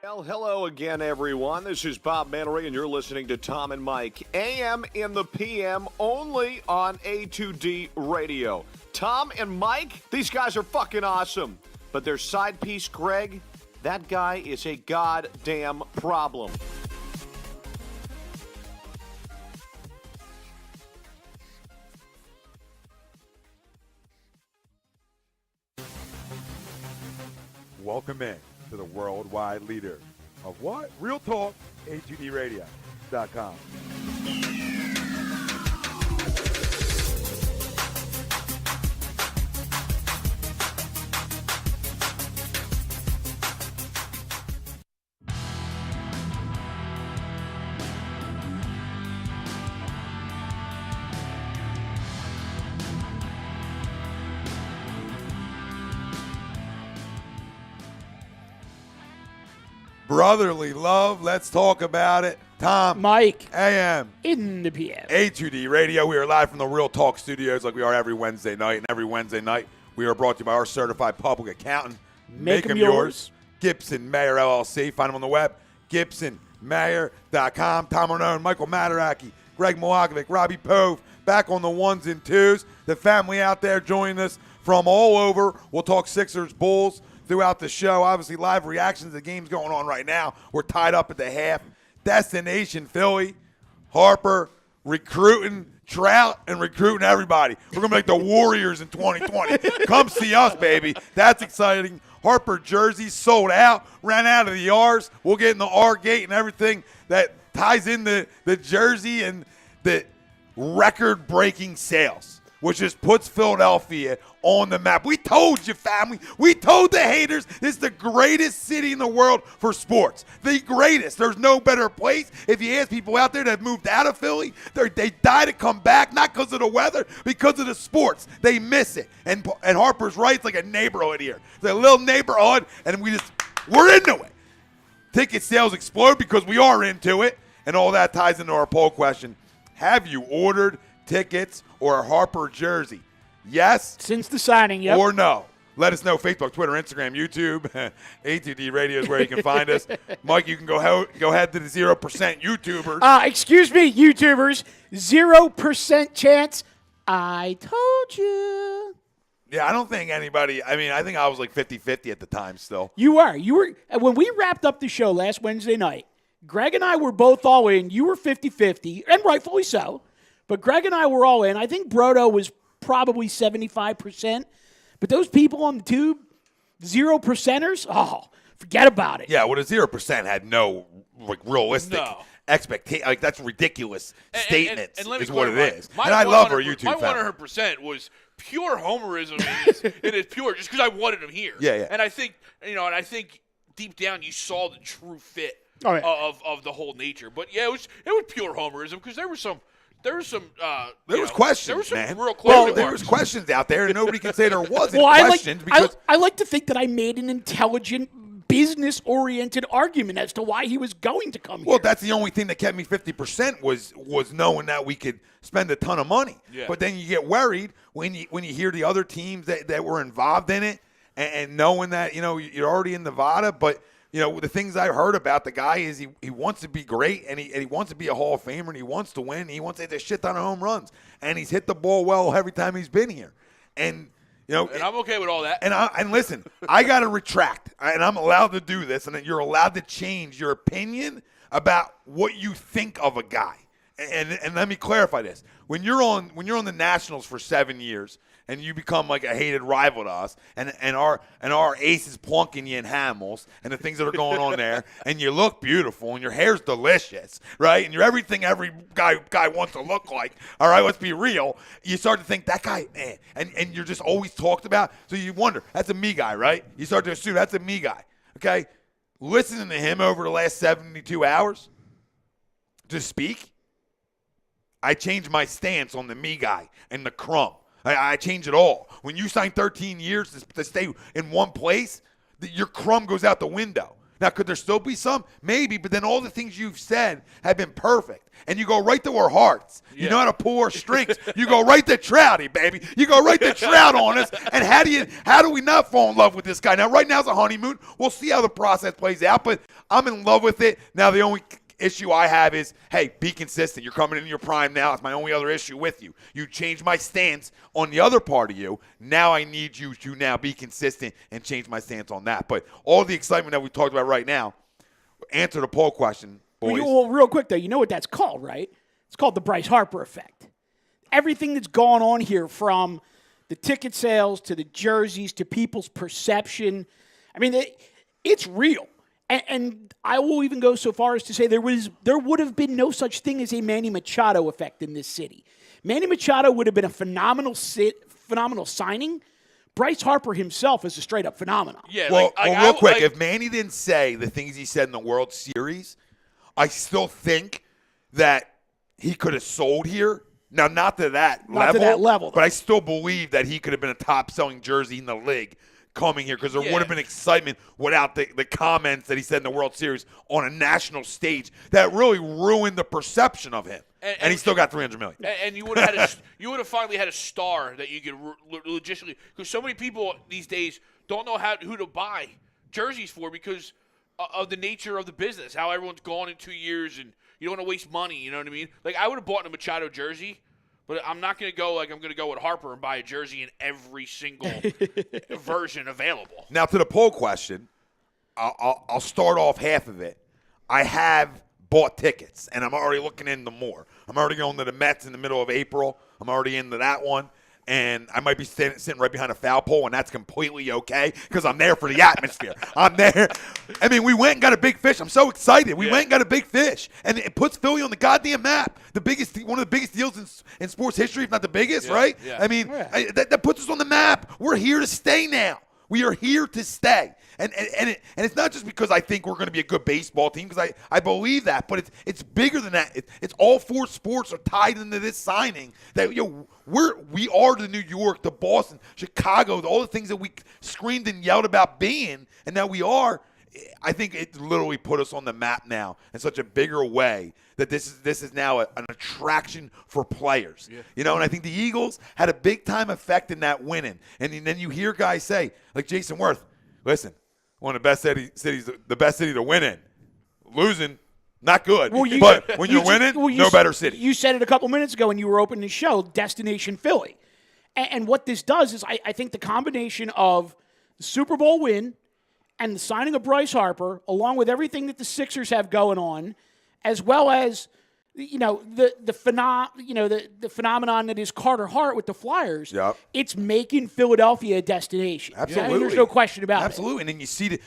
Well, hello again, everyone. This is Bob Mannery, and you're listening to Tom and Mike, AM in the PM, only on A2D Radio. Tom and Mike, these guys are fucking awesome. But their side piece, Greg, that guy is a goddamn problem. Welcome in to the worldwide leader of what? Real Talk, A2DRadio.com. Brotherly love, let's talk about it. Tom, Mike, AM, in the PM. A2D Radio. We are live from the Real Talk Studios like we are every Wednesday night. And every Wednesday night, we are brought to you by our certified public accountant. Make 'em yours. Gibson Mayer LLC. Find them on the web, GibsonMayer.com. Tom Arnone, Michael Mataraki, Greg Milakovic, Robbie Pove, back on the ones and twos. The family out there joining us from all over. We'll talk Sixers, Bulls throughout the show. Obviously, live reactions to the games going on right now. We're tied up at the half. Destination Philly, Harper, recruiting Trout and recruiting everybody. We're going to make the Warriors in 2020. Come see us, baby. That's exciting. Harper jerseys sold out, ran out of the R's. We'll get in the R gate and everything that ties in the jersey and the record-breaking sales, which just puts Philadelphia on the map. We told you, family. We told the haters this is the greatest city in the world for sports. The greatest. There's no better place. If you ask people out there that have moved out of Philly, they die to come back, not because of the weather, because of the sports. They miss it. And Harper's right. It's like a neighborhood here. It's a little neighborhood, and we're into it. Ticket sales explode because we are into it, and all that ties into our poll question. Have you ordered tickets or a Harper jersey? Yes. Since the signing, yep. Or no. Let us know. Facebook, Twitter, Instagram, YouTube. A2D Radio is where you can find us. Mike, you can go ahead to the 0% YouTubers. Excuse me, YouTubers. 0% chance. I told you. Yeah, I don't think anybody – I mean, I think I was like 50-50 at the time still. You were. When we wrapped up the show last Wednesday night, Greg and I were both all in. You were 50-50, and rightfully so. But Greg and I were all in. I think Brodo was probably 75%. But those people on the tube, 0%ers, forget about it. Yeah, well, the 0% had no realistic expectation. Like, that's ridiculous statements and is what it is. And I love our YouTube My family. 100% was pure homerism in its pure, just because I wanted him here. Yeah. And I think, deep down you saw the true fit of the whole nature. But yeah, it was pure homerism because there was questions, man. Real there was questions out there, and nobody can say there wasn't questions. I like to think that I made an intelligent, business-oriented argument as to why he was going to come here. Well, that's the only thing that kept me 50% was knowing that we could spend a ton of money. Yeah. But then you get worried when you hear the other teams that were involved in it, and knowing that you're already in Nevada, but. The things I heard about the guy is he wants to be great, and he wants to be a Hall of Famer, and he wants to win. He wants to hit a shit ton of home runs, and he's hit the ball well every time he's been here. And and I'm okay with all that. And listen, I got to retract, and I'm allowed to do this, and you're allowed to change your opinion about what you think of a guy. And let me clarify this: when you're on the Nationals for 7 years. And you become like a hated rival to us, and our ace is plunking you in Hamels, and the things that are going on there, and you look beautiful, and your hair's delicious, right? And you're everything every guy wants to look like. All right, let's be real. You start to think that guy, man, and you're just always talked about. So you wonder, that's a me guy, right? You start to assume that's a me guy. Okay, listening to him over the last 72 hours to speak, I changed my stance on the me guy and the crumb. I change it all. When you sign 13 years to stay in one place, your crumb goes out the window. Now, could there still be some? Maybe, but then all the things you've said have been perfect. And you go right to our hearts. Yeah. You know how to pull our strings. You go right to Trouty, baby. You go right to Trout on us. And how do we not fall in love with this guy? Now, right now is a honeymoon. We'll see how the process plays out, but I'm in love with it. Now, the only issue I have is, hey, be consistent. You're coming into your prime now. It's my only other issue with you. You changed my stance on the other part of you. Now I need you to now be consistent and change my stance on that. But all the excitement that we talked about right now, answer the poll question, boys. Well, real quick, though, you know what that's called, right? It's called the Bryce Harper Effect. Everything that's gone on here, from the ticket sales to the jerseys to people's perception, I mean, it's real. And I will even go so far as to say there would have been no such thing as a Manny Machado effect in this city. Manny Machado would have been a phenomenal signing. Bryce Harper himself is a straight-up phenomenon. Yeah. Well, real quick, if Manny didn't say the things he said in the World Series, I still think that he could have sold here. Now, not to that level, but I still believe that he could have been a top-selling jersey in the league coming here, because there would have been excitement without the comments that he said in the World Series on a national stage that really ruined the perception of him. And he still got $300 million. And you would have finally had a star that you could logistically, because so many people these days don't know who to buy jerseys for because of the nature of the business, how everyone's gone in 2 years and you don't want to waste money. You know what I mean? Like, I would have bought a Machado jersey, but I'm not going to go like I'm going to go with Harper and buy a jersey in every single version available. Now, to the poll question, I'll start off half of it. I have bought tickets, and I'm already looking into more. I'm already going to the Mets in the middle of April. I'm already into that one. And I might be sitting right behind a foul pole, and that's completely okay because I'm there for the atmosphere. I'm there. I mean, we went and got a big fish. I'm so excited. We went and got a big fish, and it puts Philly on the goddamn map. One of the biggest deals in sports history, if not the biggest, right? Yeah. I mean, that puts us on the map. We're here to stay now. We are here to stay. And it's not just because I think we're going to be a good baseball team, because I believe that, but it's bigger than that. It's all four sports are tied into this signing. That we are the New York, the Boston, Chicago, all the things that we screamed and yelled about being, and now we are. I think it literally put us on the map now in such a bigger way that this is now an attraction for players. Yeah. You know, and I think the Eagles had a big time effect in that winning. And then you hear guys say, like Jason Worth, listen, one of the best cities, the best city to win in. Losing, not good. But when you're winning, no better city. You said it a couple minutes ago when you were opening the show, Destination Philly. And what this does is I think the combination of the Super Bowl win and the signing of Bryce Harper, along with everything that the Sixers have going on, as well as the phenomenon that is Carter Hart with the Flyers, it's making Philadelphia a destination. Absolutely, there's no question about it. Absolutely, and then you see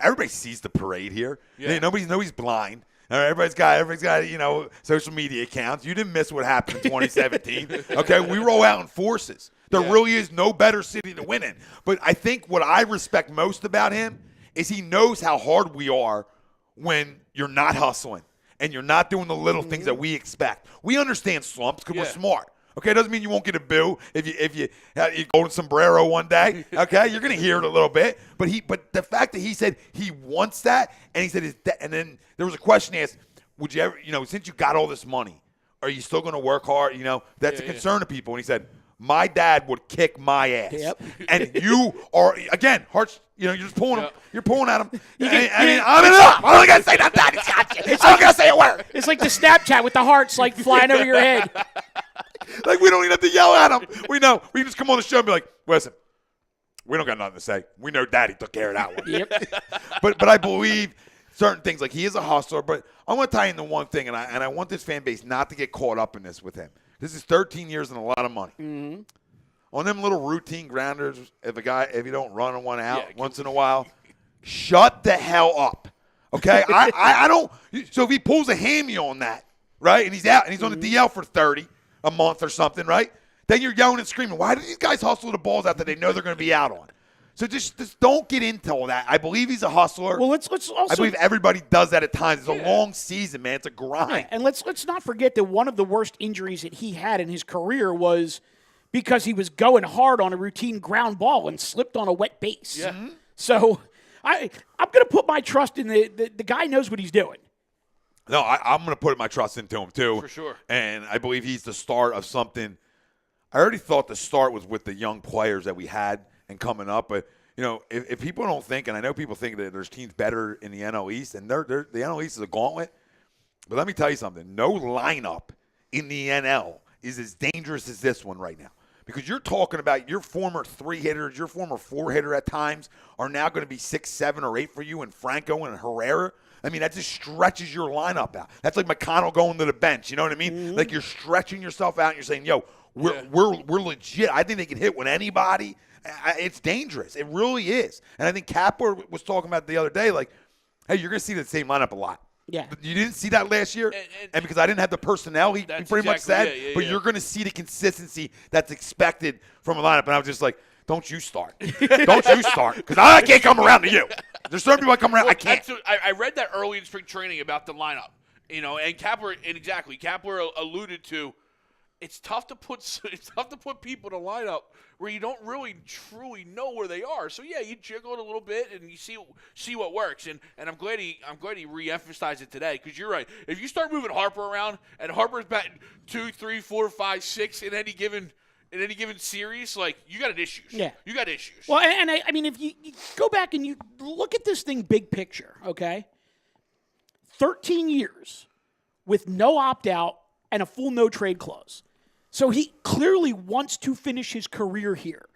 everybody sees the parade here. Yeah. Nobody's blind. Everybody's got social media accounts. You didn't miss what happened in 2017. Okay, we roll out in forces. There really is no better city to win in. But I think what I respect most about him is he knows how hard we are when you're not hustling and you're not doing the little things that we expect. We understand slumps because we're smart. Okay, it doesn't mean you won't get a boo if you golden sombrero one day. Okay, you're gonna hear it a little bit, but the fact that he said he wants that, and he said and then there was a question asked, would you ever, since you got all this money, are you still gonna work hard? That's a concern to people. And he said, my dad would kick my ass. Yep. And you are, again, Hearts, you're just pulling him. You're pulling at him. I'm enough. I'm not going to say that. Daddy's got you. I'm not going to say a word. It's like the Snapchat with the hearts like flying over your head. Like we don't even have to yell at him. We know. We can just come on the show and be like, listen, we don't got nothing to say. We know Daddy took care of that one. Yep. But I believe certain things. Like, he is a hustler. But I want to tie into one thing, and I want this fan base not to get caught up in this with him. This is 13 years and a lot of money. Mm-hmm. On them little routine grounders, if you don't run one out once in a while, shut the hell up. Okay? I don't. So if he pulls a hammy on that, right, and he's out and he's on the DL for 30 a month or something, right, then you're yelling and screaming. Why do these guys hustle the balls out that they know they're going to be out on? So just don't get into all that. I believe he's a hustler. Well, let's also. I believe everybody does that at times. It's a long season, man. It's a grind. Yeah. And let's not forget that one of the worst injuries that he had in his career was because he was going hard on a routine ground ball and slipped on a wet base. Yeah. Mm-hmm. So, I'm going to put my trust in the guy knows what he's doing. No, I'm going to put my trust into him, too. For sure. And I believe he's the start of something. I already thought the start was with the young players that we had and coming up. But, if people don't think, and I know people think that there's teams better in the NL East, and the NL East is a gauntlet. But let me tell you something. No lineup in the NL is as dangerous as this one right now. Because you're talking about your former 3-hitters, your former 4-hitter at times are now going to be 6, 7, or 8 for you, and Franco and Herrera. I mean, that just stretches your lineup out. That's like McConnell going to the bench. You know what I mean? Mm-hmm. Like you're stretching yourself out, and you're saying, "Yo, we're legit. I think they can hit with anybody." It's dangerous. It really is. And I think Kapler was talking about the other day, like, "Hey, you're going to see the same lineup a lot." Yeah. You didn't see that last year, and because I didn't have the personnel, he pretty much said. But you're going to see the consistency that's expected from a lineup. And I was just like, don't you start. Don't you start, because I can't come around to you. There's certain people that come around. I can't. I read that early in spring training about the lineup, and Kapler alluded to it's tough to put people in a lineup where you don't really truly know where they are. So you jiggle it a little bit and you see what works. And I'm glad he re-emphasized it today, because you're right. If you start moving Harper around and Harper's batting 2, 3, 4, 5, 6 in any given series, like, you got issues. Yeah. You got issues. Well, and I mean, if you go back and you look at this thing big picture, okay? 13 years with no opt-out and a full no-trade clause. So he clearly wants to finish his career here.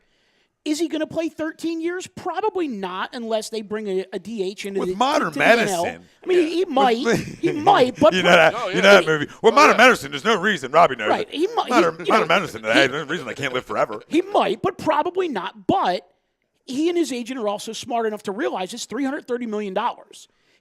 Is he going to play 13 years? Probably not, unless they bring a DH into with the modern into medicine. The NL. I mean, he might. He might. But you know that movie. Well, modern medicine. There's no reason. Robbie knows right. it. He might. Modern medicine. There's no reason I can't live forever. He might, but probably not. But he and his agent are also smart enough to realize it's $330 million.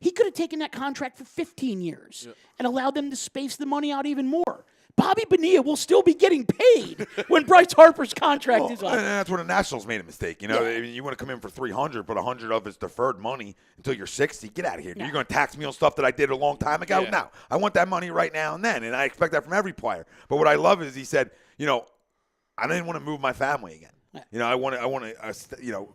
He could have taken that contract for 15 years and allowed them to space the money out even more. Bobby Bonilla will still be getting paid when Bryce Harper's contract is up. And that's where the Nationals made a mistake. I mean, you want to come in for $300, but $100 of it's deferred money until you're 60. Get out of here. You're going to tax me on stuff that I did a long time ago? Yeah. No. I want that money right now and then, and I expect that from every player. But what I love is he said, I didn't want to move my family again. Yeah. I want to,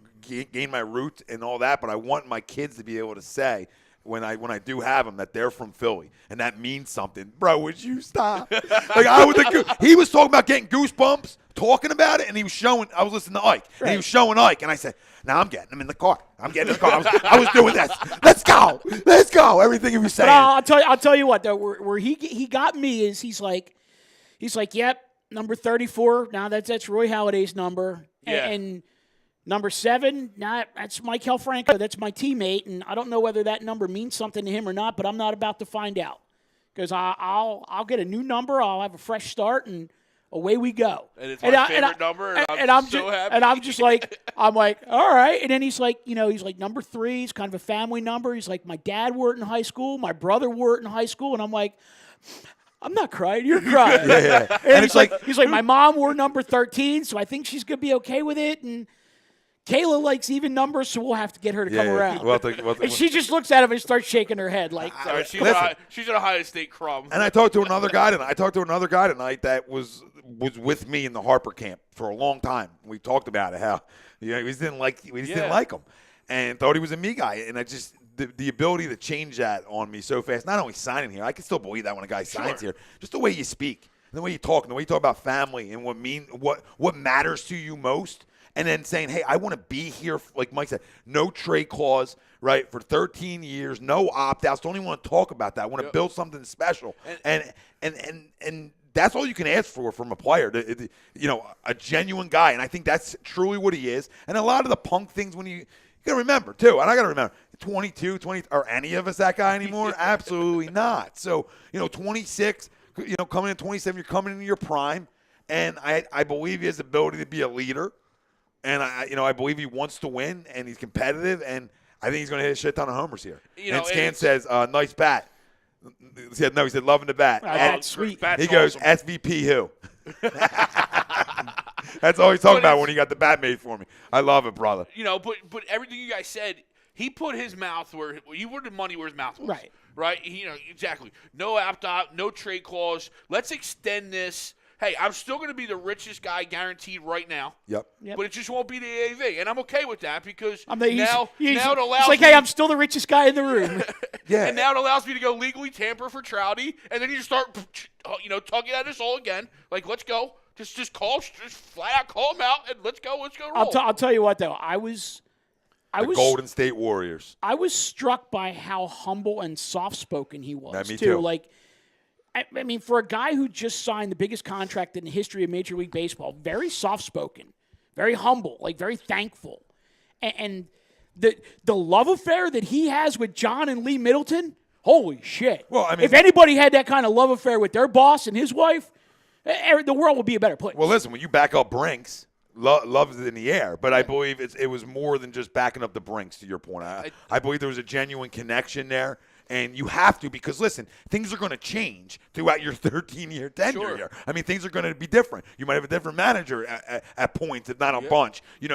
gain my roots and all that, but I want my kids to be able to say, when I do have them, that they're from Philly, and that means something. Bro, would you stop? He was talking about getting goosebumps, talking about it, and I was listening to Ike, and he was showing Ike, and I said, now I'm getting him in the car. I'm getting in the car. I was doing this. Let's go. Everything he was saying. But I'll tell you what, though, where he got me is he's like, yep, number 34. Now that's Roy Halladay's number, and number 7, that's Mike Franco. That's my teammate, and I don't know whether that number means something to him or not, but I'm not about to find out, because I'll get a new number. I'll have a fresh start, and away we go. And it's my favorite number, and I'm so happy. And I'm just like, all right. And then he's like, number 3 is kind of a family number. He's like, my dad wore it in high school, my brother wore it in high school, and I'm like, I'm not crying. You're crying. Yeah. And he's like, my mom wore number 13, so I think she's gonna be okay with it, and Kayla likes even numbers, so we'll have to get her to come around. And she just looks at him and starts shaking her head like. She's an Ohio State crumb. And I talked to another guy tonight that was with me in the Harper camp for a long time. We talked about it, how we just didn't like him, and thought he was a me guy. And I just the ability to change that on me so fast. Not only signing here, I can still believe that when a guy signs here. Just the way you speak, and the way you talk, and the way you talk about family, and what matters to you most. And then saying, hey, I want to be here, like Mike said, no trade clause, right, for 13 years, no opt-outs. Don't even want to talk about that. I want to build something special. And that's all you can ask for from a player, a genuine guy. And I think that's truly what he is. And a lot of the punk things, when you got to remember, too, and I got to remember, 22, 20, are any of us that guy anymore? Absolutely not. So, 26, coming in 27, you're coming into your prime. And I believe he has the ability to be a leader. And I believe he wants to win, and he's competitive, and I think he's going to hit a shit ton of homers here. And Scan says, nice bat. He said, loving the bat. That's sweet. He goes, awesome. SVP who? That's all he's talking about when he got the bat made for me. I love it, brother. But everything you guys said, he put his mouth where he put the money where his mouth was. Right. Right. Exactly. No opt-out, no trade clause. Let's extend this. hey, I'm still going to be the richest guy guaranteed right now. Yep. But it just won't be the AAV, and I'm okay with that because now he's it allows it's like, me, hey, I'm still the richest guy in the room. Yeah. and now it allows me to go legally tamper for Trouty, and then you start, tugging at us all again. Like, let's go, just flat out call him out, and let's go roll. I'll tell you what though, I was Golden State Warriors. I was struck by how humble and soft spoken he was. Me too. Like, I mean, for a guy who just signed the biggest contract in the history of Major League Baseball, very soft-spoken, very humble, like very thankful. And the love affair that he has with John and Lee Middleton, holy shit. Well, I mean, if anybody had that kind of love affair with their boss and his wife, the world would be a better place. Well, listen, when you back up Brinks, love is in the air. But I believe it was more than just backing up the Brinks, to your point. I believe there was a genuine connection there. And you have to, because listen, things are going to change throughout your 13-year tenure here. I mean, things are going to be different. You might have a different manager at points, if not a bunch. You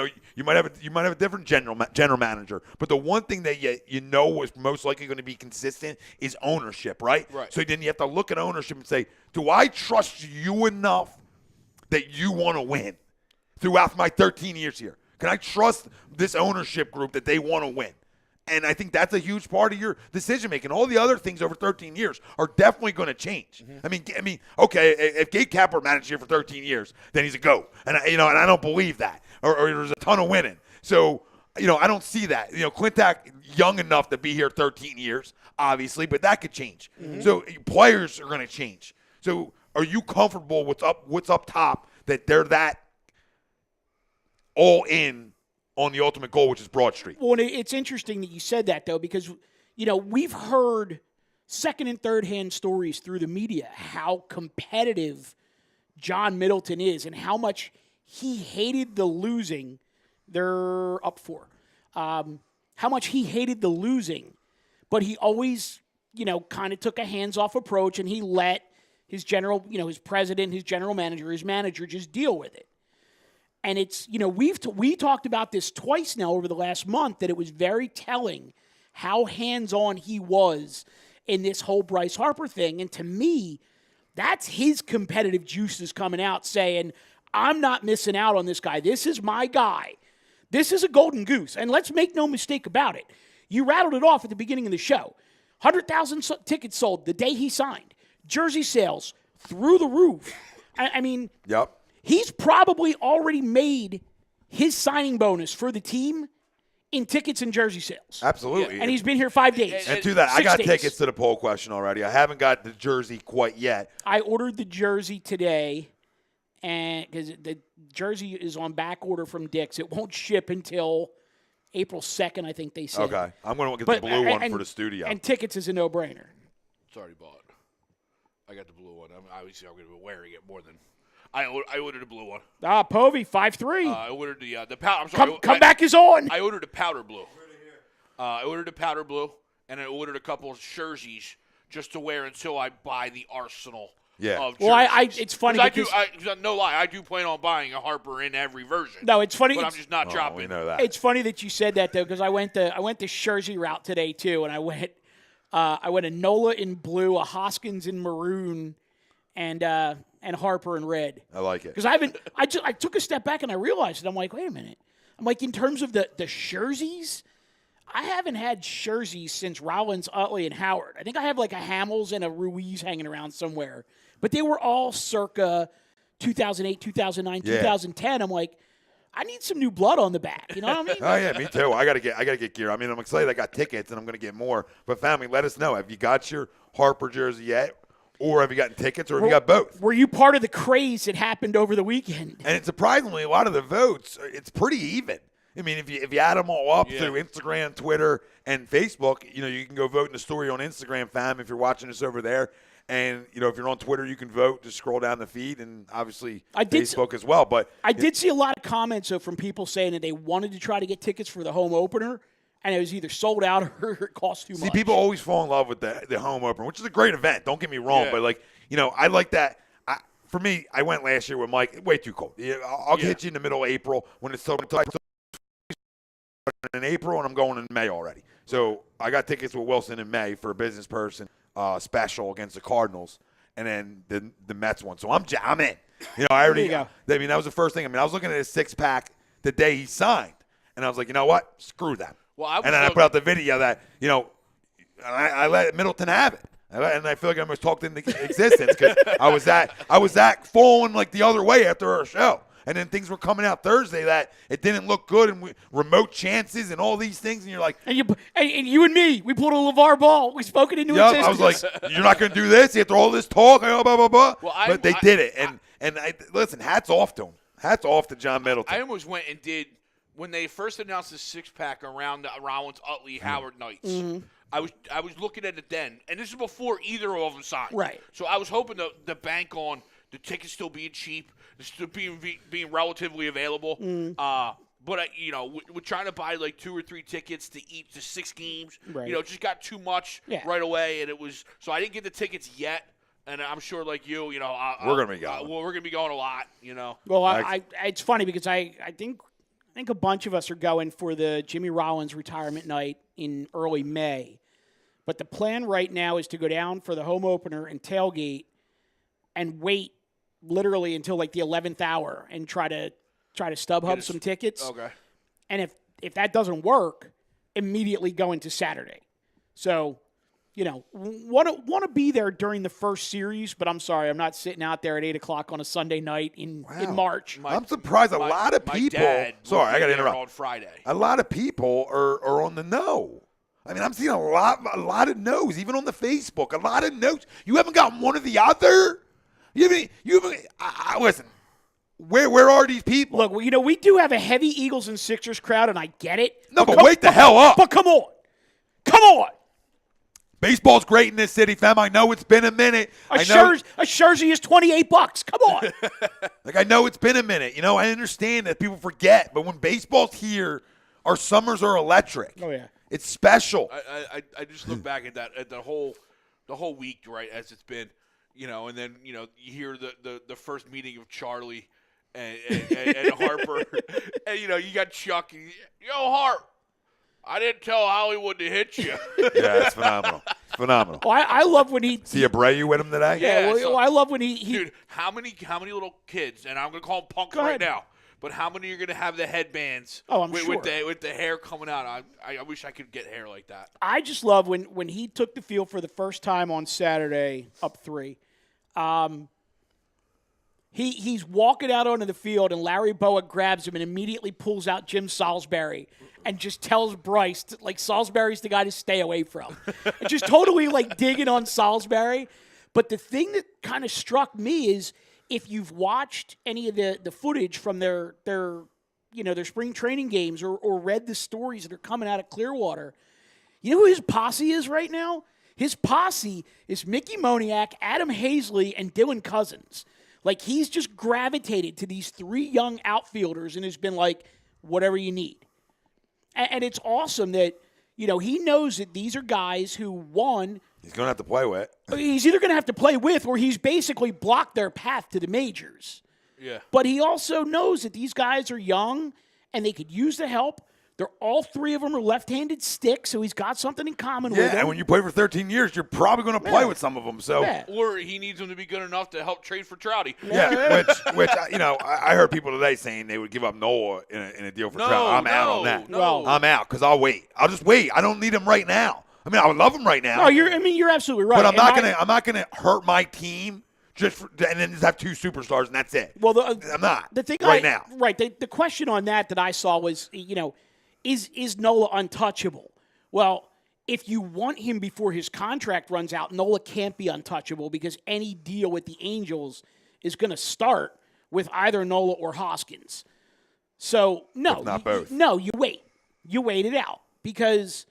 might have a different general manager. But the one thing that you know is most likely going to be consistent is ownership, right? Right. So then you have to look at ownership and say, do I trust you enough that you want to win throughout my 13 years here? Can I trust this ownership group that they want to win? And I think that's a huge part of your decision-making. All the other things over 13 years are definitely going to change. Mm-hmm. I mean, okay, if Gabe Kapler managed here for 13 years, then he's a GOAT. And I don't believe that. Or there's a ton of winning. So, I don't see that. Clintack, young enough to be here 13 years, obviously, but that could change. Mm-hmm. So players are going to change. So are you comfortable with what's up top that they're that all in on the ultimate goal, which is Broad Street? Well, it's interesting that you said that, though, because, we've heard second and third hand stories through the media how competitive John Middleton is and how much he hated the losing they're up for. How much he hated the losing, but he always, kind of took a hands-off approach, and he let his general, his president, his general manager, his manager just deal with it. And it's, we talked about this twice now over the last month, that it was very telling how hands-on he was in this whole Bryce Harper thing. And to me, that's his competitive juices coming out saying, I'm not missing out on this guy. This is my guy. This is a golden goose. And let's make no mistake about it. You rattled it off at the beginning of the show. 100,000 tickets sold the day he signed. Jersey sales through the roof. I mean, yep. He's probably already made his signing bonus for the team in tickets and jersey sales. Absolutely. And he's been here 5 days. And to that, I got 6 days. tickets to the poll question already. I haven't got the jersey quite yet. I ordered the jersey today, and because the jersey is on back order from Dick's. It won't ship until April 2nd, I think they said. Okay. I'm going to get the blue one for the studio. And tickets is a no-brainer. It's already bought. I got the blue one. Obviously, I'm going to be wearing it more than I ordered a blue one. Povey, 5'3". I ordered the powder. I'm sorry. Come back is on. I ordered a powder blue. I ordered a powder blue, and I ordered a couple of jerseys just to wear until I buy the arsenal. Yeah. Of jerseys. Well, it's funny because no lie, I do plan on buying a Harper in every version. No, it's funny. But I'm just not dropping. We know that. It's funny that you said that though, because I went the jersey route today too, and I went a Nola in blue, a Hoskins in maroon, and Harper in red. I like it. Because I took a step back and I realized it. I'm like, wait a minute. I'm like, in terms of the jerseys, I haven't had jerseys since Rollins, Utley, and Howard. I think I have like a Hamels and a Ruiz hanging around somewhere. But they were all circa 2008, 2009, 2010. I'm like, I need some new blood on the back. You know what I mean? Oh, yeah, me too. I gotta get gear. I mean, I'm excited I got tickets, and I'm going to get more. But, family, let us know. Have you got your Harper jersey yet? Or have you gotten tickets, or have you got both? Were you part of the craze that happened over the weekend? And surprisingly, a lot of the votes, it's pretty even. I mean, if you add them all up through Instagram, Twitter, and Facebook, you can go vote in the story on Instagram, fam, if you're watching us over there. And, if you're on Twitter, you can vote. Just scroll down the feed, and obviously Facebook as well. But I did see a lot of comments from people saying that they wanted to try to get tickets for the home opener, and it was either sold out or it cost too much. See, people always fall in love with the home opener, which is a great event. Don't get me wrong, but I like that. For me, I went last year with Mike. Way too cold. I'll hit you in the middle of April when it's so tight. In April, and I'm going in May already. So I got tickets with Wilson in May for a business person special against the Cardinals, and then the Mets one. So I'm in. I There you go. mean, that was the first thing. I mean, I was looking at his six-pack the day he signed, and I was like, you know what? Screw them. Well, and then I put out the video that, I let Middleton have it. And I feel like I almost talked into existence because I was that falling like the other way after our show. And then things were coming out Thursday that it didn't look good and remote chances and all these things. And you're like. And you and me, we pulled a LeVar Ball. We spoke it into existence. I was like, you're not going to do this after all this talk? Blah, blah, blah. Well, but they did it. And listen, hats off to him. Hats off to John Middleton. I almost went and did, when they first announced the six-pack around the Rollins, Utley, Howard nights. Mm-hmm. I was looking at it then, and this is before either of them signed. Right. So I was hoping the bank on the tickets still being cheap, still being relatively available. But we're trying to buy like 2 or 3 tickets to each the 6 games. Right. It just got too much right away, and it was so I didn't get the tickets yet. And I'm sure, like you, we're gonna be going. We're gonna be going a lot. Well, it's funny because I think a bunch of us are going for the Jimmy Rollins retirement night in early May. But the plan right now is to go down for the home opener and tailgate and wait literally until like the 11th hour and try to StubHub some tickets. Okay. And if that doesn't work, immediately go into Saturday. So, want to be there during the first series, but I'm sorry, I'm not sitting out there at 8 o'clock on a Sunday night in March. I'm surprised a lot of people. Sorry, I got to interrupt. On Friday. A lot of people are on the no. I mean, I'm seeing a lot of no's, even on the Facebook. A lot of no's. You haven't gotten one or the other. You haven't. Listen. Where are these people? Look, we do have a heavy Eagles and Sixers crowd, and I get it. No, but wake the hell up. But come on. Baseball's great in this city, fam. I know it's been a minute. A Scherzer is $28. Come on. I know it's been a minute. I understand that people forget, but when baseball's here, our summers are electric. Oh yeah, it's special. I just look back at the whole week, right, as it's been, and then you hear the first meeting of Charlie and Harper, and you got Chuck. And, Harp, I didn't tell Hollywood to hit you. Yeah, it's phenomenal. Phenomenal. Well, I love when he see Abreu with him today. Yeah, well, I love when he dude. How many little kids? And I'm gonna call them punks right now. But how many are gonna have the headbands? Oh, I'm with, sure. with the hair coming out. I wish I could get hair like that. I just love when he took the field for the first time on Saturday, up 3. He's walking out onto the field, and Larry Boa grabs him and immediately pulls out Jim Salisbury and just tells Bryce, Salisbury's the guy to stay away from. And just totally, digging on Salisbury. But the thing that kind of struck me is if you've watched any of the footage from their spring training games or read the stories that are coming out of Clearwater, you know who his posse is right now? His posse is Mickey Moniak, Adam Hazley, and Dylan Cousins. He's just gravitated to these 3 young outfielders and has been whatever you need. And it's awesome that, he knows that these are guys who, one, he's going to have to play with. He's either going to have to play with or he's basically blocked their path to the majors. Yeah. But he also knows that these guys are young and they could use the help. They're all 3 of them are left-handed sticks, so he's got something in common with them. Yeah, and when you play for 13 years, you're probably going to play with some of them. So, or he needs them to be good enough to help trade for Trouty. Yeah, which I heard people today saying they would give up Noah in a deal for Trout. I'm out on that. No. I'm out because I'll wait. I'll just wait. I don't need him right now. I mean, I would love him right now. No, you're absolutely right. But I'm not gonna hurt my team and then just have 2 superstars and that's it. Well, I'm not. The thing now. Right. The question on that I saw was, is Nola untouchable? Well, if you want him before his contract runs out, Nola can't be untouchable because any deal with the Angels is going to start with either Nola or Hoskins. So, no. If not both. No, you wait. You wait it out because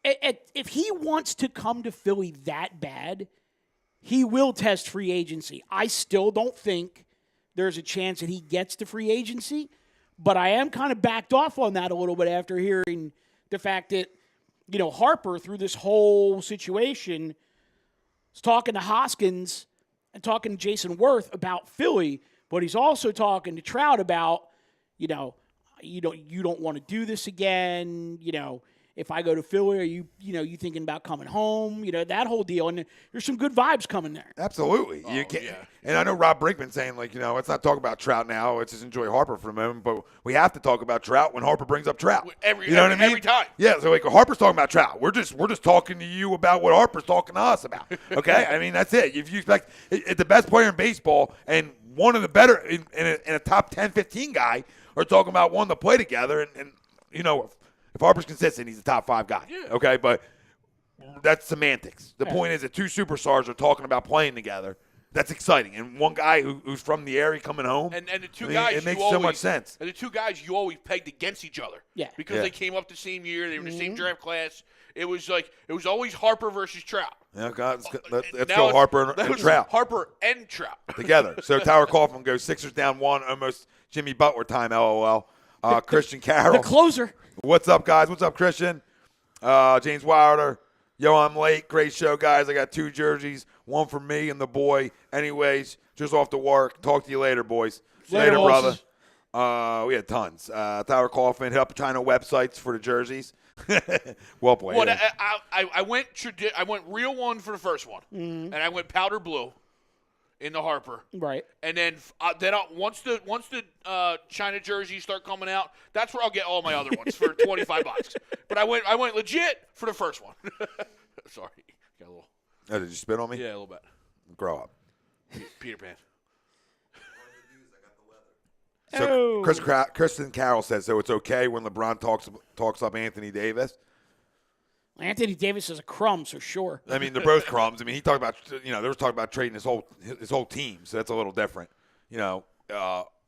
if he wants to come to Philly that bad, he will test free agency. I still don't think there's a chance that he gets to free agency. But I am kind of backed off on that a little bit after hearing the fact that, Harper, through this whole situation, is talking to Hoskins and talking to Jason Worth about Philly, but he's also talking to Trout about, you don't want to do this again, if I go to Philly, are you thinking about coming home? That whole deal. And there's some good vibes coming there. Absolutely. You can't, and I know Rob Brinkman saying, like, let's not talk about Trout now. Let's just enjoy Harper for a moment. But we have to talk about Trout when Harper brings up Trout. Every what I mean? Every time. Yeah, so like Harper's talking about Trout. We're just talking to you about what Harper's talking to us about. Okay? I mean, that's it. If you expect the best player in baseball and one of the better in a top 10, 15 guy are talking about one to play together, and if Harper's consistent, he's a top 5 guy. Yeah. Okay, but that's semantics. The point is that 2 superstars are talking about playing together. That's exciting. And one guy who's from the area coming home. And the two guys, it makes so much sense. And the 2 guys you always pegged against each other. Yeah. Because they came up the same year. They were in the same draft class. It was always Harper versus Trout. Yeah, God, let's go Harper and Trout. Harper and Trout. Together. So Tower Coughlin goes Sixers down 1, almost Jimmy Butler time, LOL. Christian Carroll. The closer. What's up, guys? What's up, Christian? James Wilder. Yo, I'm late. Great show, guys. I got 2 jerseys, one for me and the boy. Anyways, just off to work. Talk to you later, boys. Later, brother. We had tons. Tower Coughlin hit up China websites for the jerseys. Well played. Well, I went real one for the first one, and I went powder blue in the Harper. Right. And then once the China jerseys start coming out, that's where I'll get all my other ones for $25. But I went legit for the first one. Sorry, got a little. Oh, did you spit on me? Yeah, a little bit. Grow up. Peter Pan. So Kristen Carroll says, so it's okay when LeBron talks up Anthony Davis? Anthony Davis is a crumb, so sure. I mean, they're both crumbs. I mean, he talked about, they were talking about trading his whole team, so that's a little different.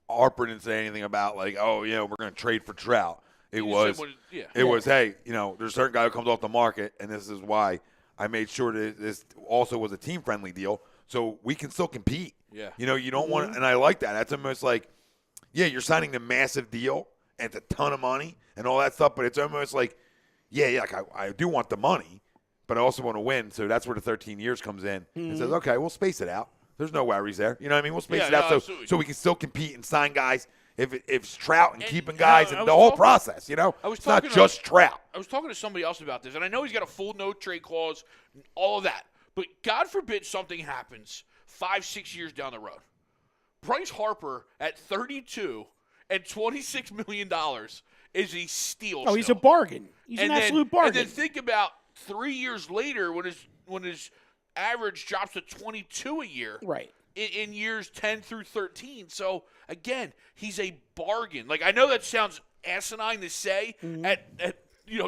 Harper didn't say anything about like, we're going to trade for Trout. It was, hey, there's a certain guy who comes off the market, and this is why I made sure that this also was a team-friendly deal, so we can still compete. Yeah. You don't want, and I like that. That's almost like, you're signing the massive deal, and it's a ton of money and all that stuff, but it's almost like, like I do want the money, but I also want to win, so that's where the 13 years comes in. And says, okay, we'll space it out. There's no worries there. You know what I mean? We'll space it out so we can still compete and sign guys if it's Trout and keeping guys and the whole process, It's not just Trout. I was talking to somebody else about this, and I know he's got a full no-trade clause, all of that. But God forbid something happens 5-6 years down the road. Bryce Harper at 32 and $26 million is a steal. Oh, he's a bargain. He's an absolute bargain. And then think about 3 years later when his average drops to 22 a year. Right. In years 10 through 13. So, again, he's a bargain. Like, I know that sounds asinine to say at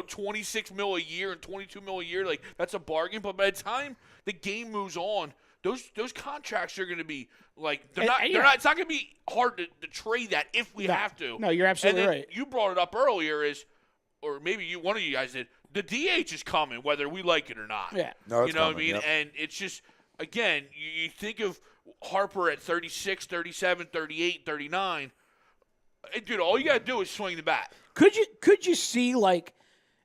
26 mil a year and 22 mil a year. Like, that's a bargain. But by the time the game moves on, those contracts are going to be like they're not. It's not going to be hard to trade that if we have to. No, you're absolutely right. You brought it up earlier, or maybe one of you guys did. The DH is coming, whether we like it or not. Yeah, no, it's you know coming, what I mean. Yep. And it's just again, you think of Harper at 36, 37, 38, 39. Dude, all you got to do is swing the bat. Could you see like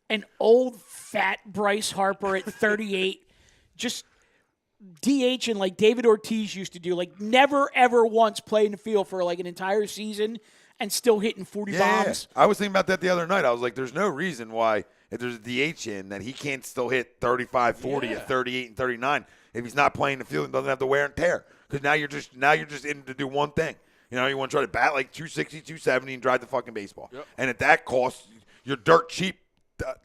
an old fat Bryce Harper at 38 just DH and like David Ortiz used to do, like never ever once play in the field for like an entire season and still hitting 40 bombs? I was thinking about that the other night. I was like, there's no reason why if there's a DH in that he can't still hit 35, 40 at 38 and 39 if he's not playing the field and doesn't have the wear and tear. Because now you're just in to do one thing. You want to try to bat like 260, 270 and drive the fucking baseball. Yep. And at that cost, you're dirt cheap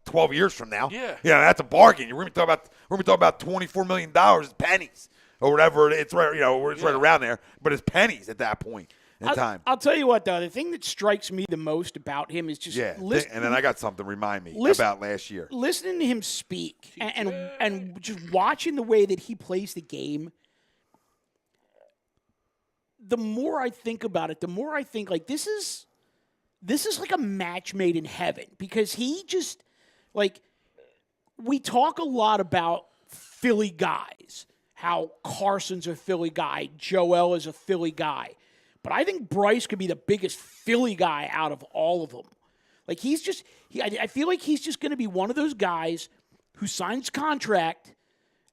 12 years from now. Yeah. That's a bargain. We're going to talk about $24 million pennies or whatever. It's right, it's right around there, but it's pennies at that point in time. I'll tell you what, though, the thing that strikes me the most about him is just and then I got something to remind me about last year. Listening to him speak and just watching the way that he plays the game. The more I think about it, the more I think like this is like a match made in heaven, because he just like, we talk a lot about Philly guys, how Carson's a Philly guy, Joel is a Philly guy, but I think Bryce could be the biggest Philly guy out of all of them. Like I feel like he's just going to be one of those guys who signs contract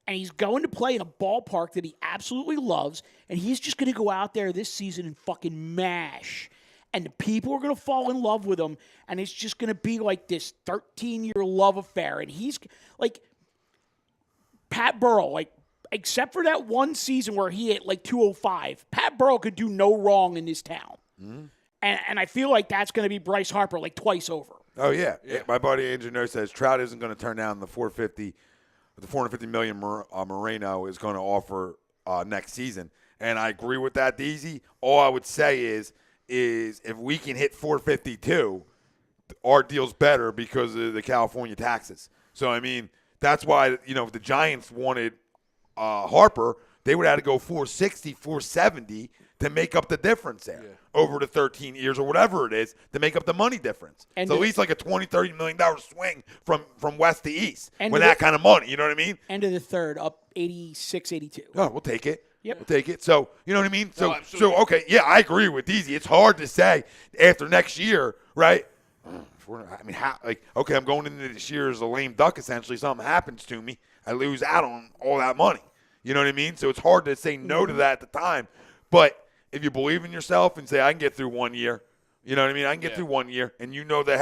and he's going to play in a ballpark that he absolutely loves, and he's just going to go out there this season and fucking mash. and the people are going to fall in love with him, and it's just going to be like this 13-year love affair. And he's like Pat Burrell, like except for that one season where he hit like 205, Pat Burrell could do no wrong in this town. And I feel like that's going to be Bryce Harper like twice over. Oh, yeah. My buddy Andrew No says Trout isn't going to turn down the $450 million Moreno is going to offer next season. And I agree with that, DZ. All I would say is if we can hit 452, our deal's better because of the California taxes. So, I mean, that's why, if the Giants wanted Harper, they would have to go 460, 470 to make up the difference there over the 13 years or whatever it is to make up the money difference. And so at least like a $20, $30 million swing from west to east and with that kind of money. You know what I mean? End of the third, up 86, 82. Oh, we'll take it. Yep. We'll take it. So, you know what I mean? So, absolutely. okay, yeah, I agree with DZ. It's hard to say after next year, right? I'm going into this year as a lame duck, essentially. Something happens to me. I lose out on all that money. You know what I mean? So it's hard to say no to that at the time. But if you believe in yourself and say, I can get through 1 year, you know what I mean? I can get through 1 year, and you know that,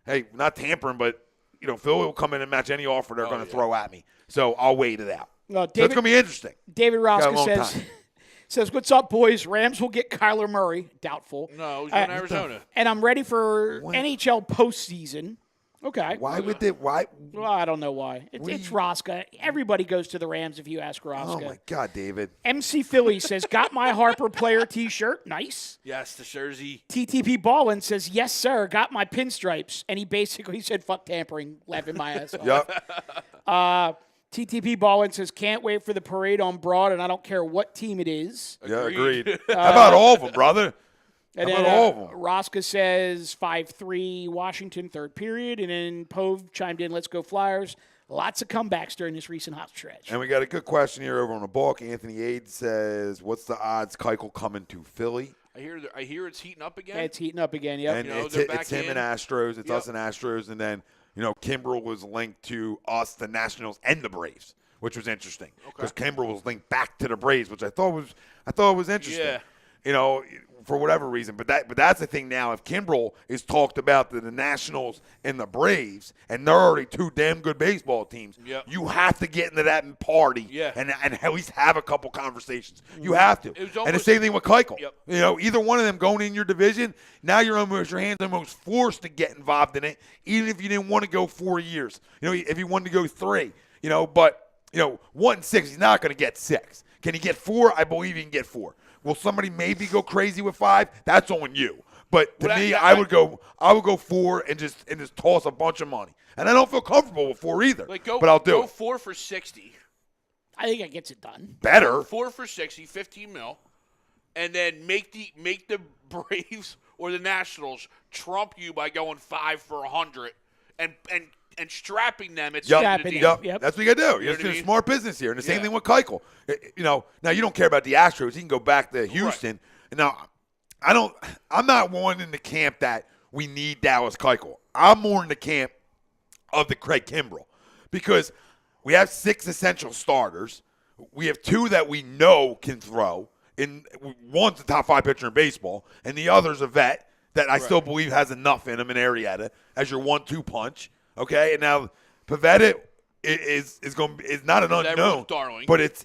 hey, not tampering, but, Philly will come in and match any offer they're going to throw at me. So I'll wait it out. No, So it's going to be interesting. David Got a long Rosca time. says, what's up, boys? Rams will get Kyler Murray. Doubtful. No, he's in Arizona. And I'm ready for What? NHL postseason. Okay. Why would they? Why? Well, I don't know why. It's Rosca. Everybody goes to the Rams if you ask Rosca. Oh, my God, David. MC Philly says, got my Harper player T-shirt. Nice. Yes, the jersey. TTP Ballin says, yes, sir, got my pinstripes. And he basically said, fuck tampering, laughing my ass off. Yep. TTP Ballin says, can't wait for the parade on Broad, and I don't care what team it is. Yeah, agreed. How about all of them, brother? And How then about all of them? Rosca says 5-3 Washington, third period. And then Pove chimed in, let's go Flyers. Lots of comebacks during this recent hot stretch. And we got a good question here over on the bulk. Anthony Aide says, what's the odds Keuchel coming to Philly? I hear it's heating up again. Yeah, it's heating up again, yep. And they're it's back him in. and Astros. It's Yep. us and Astros. And then, Kimbrel was linked to us, the Nationals, and the Braves, which was interesting. Because Kimbrel was linked back to the Braves, which I thought was interesting. Yeah. For whatever reason. But that's the thing now. If Kimbrel is talked about to the Nationals and the Braves, and they're already two damn good baseball teams, you have to get into that party and at least have a couple conversations. You have to. And the same thing with Keuchel. Yep. Either one of them going in your division, now your hands almost forced to get involved in it, even if you didn't want to go 4 years. If you wanted to go 3, but 1 6, he's not going to get 6. Can he get 4? I believe he can get 4. Will somebody maybe go crazy with 5? That's on you. But to me, I would go 4 and just toss a bunch of money. And I don't feel comfortable with 4 either. But I'll do go it. 4 for 60. I think that gets it done. Better. 4 for 60, 15 mil, and then make the Braves or the Nationals trump you by going 5 for 100 and strapping them at the end of the deal. Yep. That's what you got to do. You know It's what I mean? smart business here. And the same thing with Keuchel. Now you don't care about the Astros. He can go back to Houston. Right. Now, I'm not one in the camp that we need Dallas Keuchel. I'm more in the camp of the Craig Kimbrel because we have 6 essential starters. We have 2 that we know can throw. One's the top 5 pitcher in baseball, and the other's a vet that I still believe has enough in him in Arrieta as your 1-2 punch. Okay, and now Pivetta is not an unknown, darling. but it's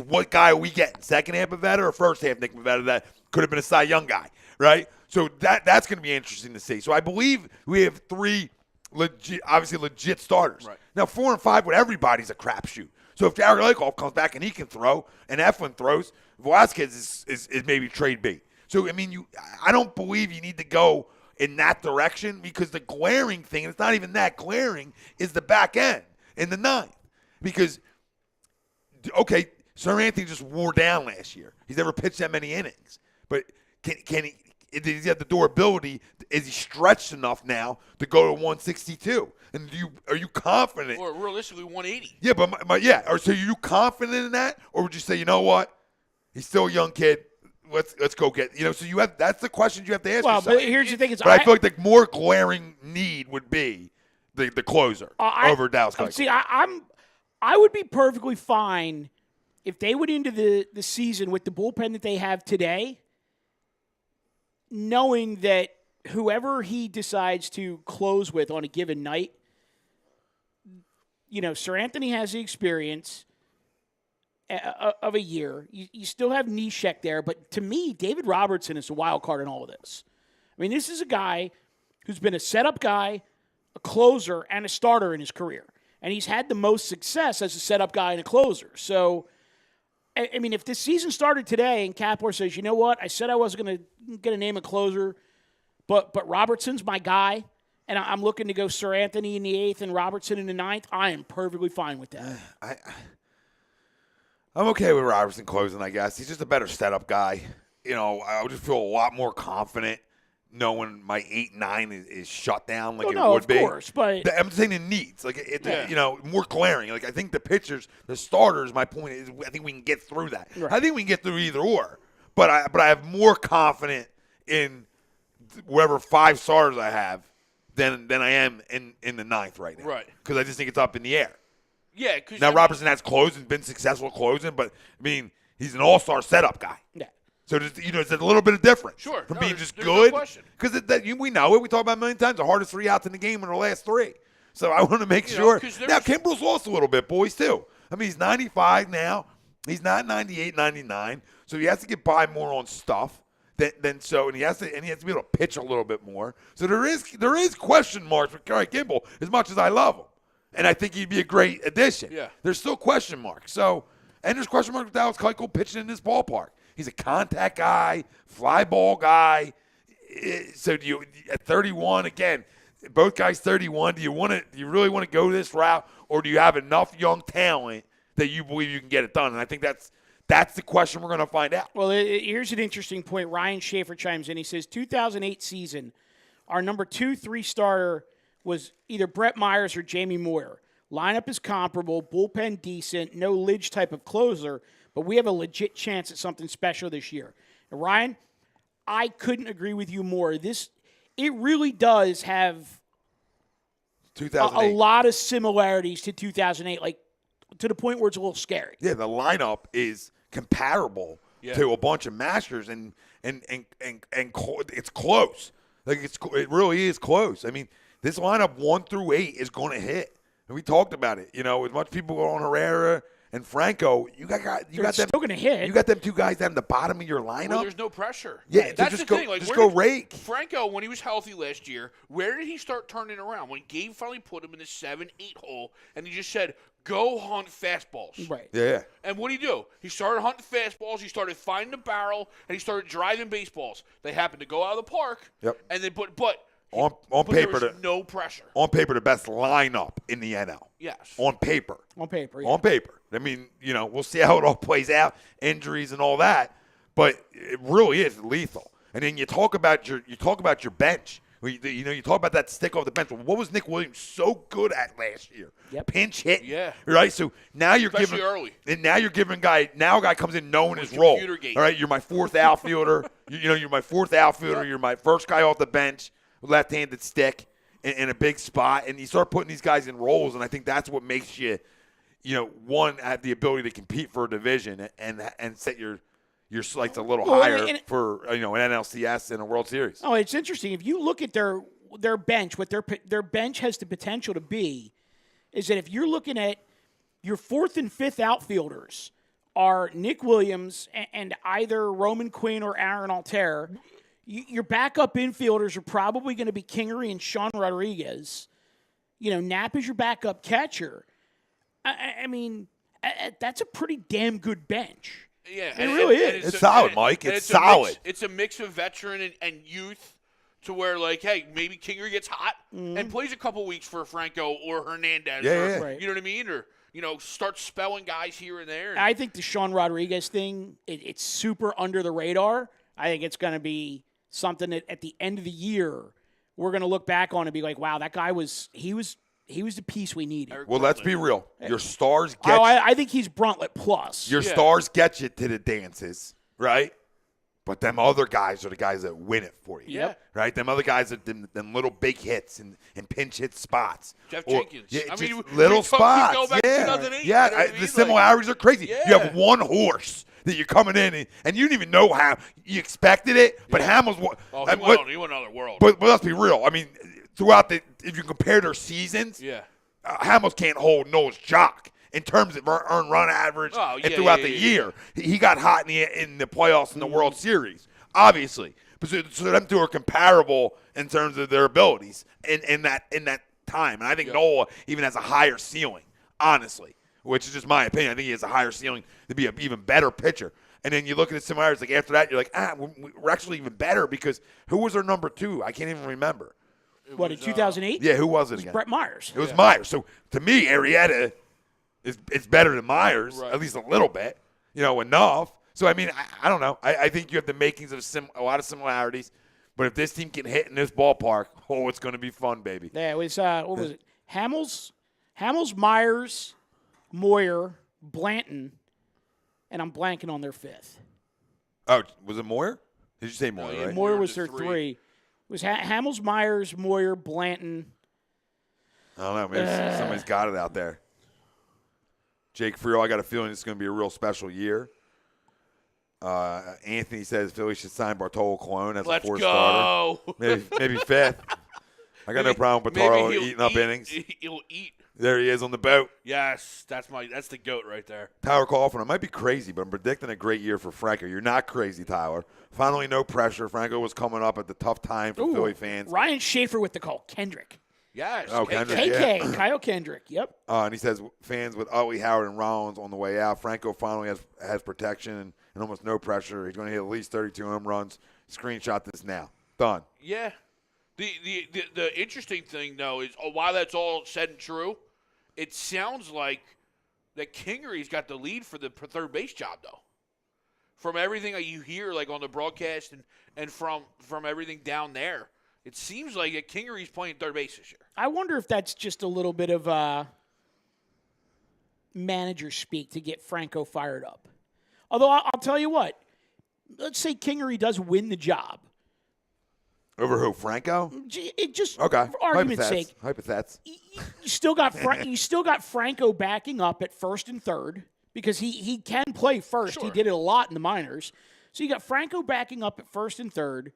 what guy are we getting? Second half Pivetta or first half Nick Pivetta that could have been a Cy Young guy, right? So that's going to be interesting to see. So I believe we have 3 legit starters. Right. Now 4 and 5 with everybody's a crapshoot. So if Jared Eichhoff comes back and he can throw and Eflin throws, Velasquez is maybe trade bait. So I mean I don't believe you need to go in that direction because the glaring thing, and it's not even that glaring, is the back end in the 9th. Because, okay, Sir Anthony just wore down last year. He's never pitched that many innings. But can he – does he have the durability? Is he stretched enough now to go to 162? And are you confident? Or realistically 180. Yeah, but so are you confident in that? Or would you say, you know what? He's still a young kid. Let's go get so you have that's the questions you have to ask yourself. But here's the thing: I feel like the more glaring need would be the closer over Dallas Keuchel. See, I would be perfectly fine if they went into the season with the bullpen that they have today, knowing that whoever he decides to close with on a given night, Sir Anthony has the experience of a year. You still have Neshek there, but to me, David Robertson is a wild card in all of this. I mean, this is a guy who's been a setup guy, a closer, and a starter in his career. And he's had the most success as a setup guy and a closer. So, I mean, if this season started today and Kapler says, you know what, I said I wasn't going to name a closer, but Robertson's my guy, and I'm looking to go Sir Anthony in the 8th and Robertson in the 9th, I am perfectly fine with that. I'm okay with Robertson closing, I guess. He's just a better setup guy. I would just feel a lot more confident knowing my 8-9 is shut down like it would be. Of course, but I'm saying it needs. More glaring. Like, I think the pitchers, the starters, my point is, I think we can get through that. Right. I think we can get through either or. But I have more confidence in whatever 5 starters I have than I am in the 9th right now. Right. Because I just think it's up in the air. Yeah. Now, Robertson has closed and been successful closing, but, I mean, he's an all-star setup guy. Yeah. So, it's a little bit of difference. Sure. From being just there's good. Because we know it. We talk about it a million times. The hardest 3 outs in the game are the last 3. So, I want to make sure. Now, Kimbrel's lost a little bit, boys, too. I mean, he's 95 now. He's not 98, 99. So, he has to get by more on stuff. And he has to be able to pitch a little bit more. So, there is question marks with Kerry Kimbrel as much as I love him. And I think he'd be a great addition. Yeah. There's still question marks. So, and there's question marks with Alex Keuchel pitching in this ballpark. He's a contact guy, fly ball guy. So do you at 31 again? Both guys 31. Do you really want to go this route, or do you have enough young talent that you believe you can get it done? And I think that's the question we're going to find out. Well, here's an interesting point. Ryan Schaefer chimes in. He says, 2008 season, our number 2-3 starter was either Brett Myers or Jamie Moyer. Lineup is comparable, bullpen decent, no Lidge type of closer, but we have a legit chance at something special this year. And Ryan, I couldn't agree with you more. It really does have a lot of similarities to 2008, like to the point where it's a little scary. Yeah, the lineup is comparable to a bunch of masters, and it's close. Like it really is close. I mean, this lineup 1 through 8 is going to hit. And we talked about it. As much people go on Herrera and Franco, you got them still going to hit. You got them 2 guys down the bottom of your lineup. Well, there's no pressure. Yeah, that's just the thing. Like, just go rake. Franco, when he was healthy last year, where did he start turning around? When Gabe finally put him in the 7-8 hole, and he just said, "Go hunt fastballs." Right. Yeah. And what did he do? He started hunting fastballs. He started finding the barrel, and he started driving baseballs. They happened to go out of the park. Yep. And then, but on paper, there was no pressure. On paper, the best lineup in the NL. Yes. On paper. On paper. Yeah. On paper. I mean, we'll see how it all plays out, injuries and all that, but it really is lethal. And then you talk about your bench. You talk about that stick off the bench. What was Nick Williams so good at last year? Yep. Pinch hit. Yeah. Right. So now you're Especially giving early. And now you're giving a guy comes in knowing his role. Gate. All right. You're my 4th outfielder. You're my 4th outfielder. Yep. You're my first guy off the bench, left-handed stick in a big spot, and you start putting these guys in roles, and I think that's what makes you, one, have the ability to compete for a division and set your sights a little higher for an NLCS and a World Series. Oh, it's interesting. If you look at their bench, what their bench has the potential to be, is that if you're looking at your 4th and 5th outfielders are Nick Williams and either Roman Quinn or Aaron Altair. Your backup infielders are probably going to be Kingery and Sean Rodriguez. Knapp is your backup catcher. I mean, that's a pretty damn good bench. Yeah, it really is. It's solid, Mike. It's solid. It's a mix of veteran and youth to where, like, hey, maybe Kingery gets hot and plays a couple weeks for Franco or Hernandez. Yeah. Right. You know what I mean? Or, start spelling guys here and there. I think the Sean Rodriguez thing, it's super under the radar. I think it's going to be something that at the end of the year we're going to look back on and be like, wow, that guy was the piece we needed. Well, let's be real. Your stars get I think he's Bruntlett plus. Your stars get you to the dances, right? But them other guys are the guys that win it for you. Yep. Right? Them other guys are them little big hits and pinch hit spots. Jeff Jenkins. Yeah, I mean, little we spots. go back to 2008, yeah. you know what I mean? The similarities are crazy. Yeah. You have one horse that you're coming in and you didn't even know how you expected it, but Hamels. Oh, he went another world. But let's be real. I mean, throughout if you compare their seasons, Hamels can't hold Noah's jock in terms of earned run average and throughout the year. He got hot in the playoffs in the World Series, obviously. But so them two are comparable in terms of their abilities in that time. And I think Noah even has a higher ceiling, honestly, which is just my opinion. I think he has a higher ceiling to be an even better pitcher. And then you look at the similarities. Like after that, you're like, we're actually even better because who was our number 2? I can't even remember. What, in 2008? Yeah, who was it again? Brett Myers. It was Myers. So to me, Arrieta is better than Myers, at least a little bit, enough. So, I mean, I don't know. I think you have the makings of a lot of similarities. But if this team can hit in this ballpark, it's going to be fun, baby. Yeah, it was, what was it? Hamels, Myers, Moyer, Blanton, and I'm blanking on their 5th. Oh, was it Moyer? Did you say Moyer, right? Moyer was their 3. It was Hamels, Myers, Moyer, Blanton. I don't know. Maybe somebody's got it out there. Jake Friel, I got a feeling it's going to be a real special year. Anthony says Philly should sign Bartolo Colon as a 4th starter. Maybe 5th. I got no problem with Bartolo eating up innings. He'll eat. There he is on the boat. Yes, that's the GOAT right there. Tyler Coughlin, I might be crazy, but I'm predicting a great year for Franco. You're not crazy, Tyler. Finally, no pressure. Franco was coming up at the tough time for Philly fans. Ryan Schaefer with the call. Kendrick. Yes. Oh, Kendrick. KK. Kyle Kendrick. Yep. And he says fans with Utley, Howard, and Rollins on the way out. Franco finally has protection and almost no pressure. He's going to hit at least 32 home runs. Screenshot this now. Done. Yeah. The interesting thing, though, is while that's all said and true, it sounds like that Kingery's got the lead for the third base job, though. From everything that you hear, like on the broadcast and from everything down there, it seems like that Kingery's playing third base this year. I wonder if that's just a little bit of manager speak to get Franco fired up. Although I'll tell you what, let's say Kingery does win the job. Over who? Franco? It just okay. For argument's sake. Hypothets. You still got Franco backing up at 1st and 3rd because he can play first. Sure. He did it a lot in the minors. So you got Franco backing up at 1st and 3rd.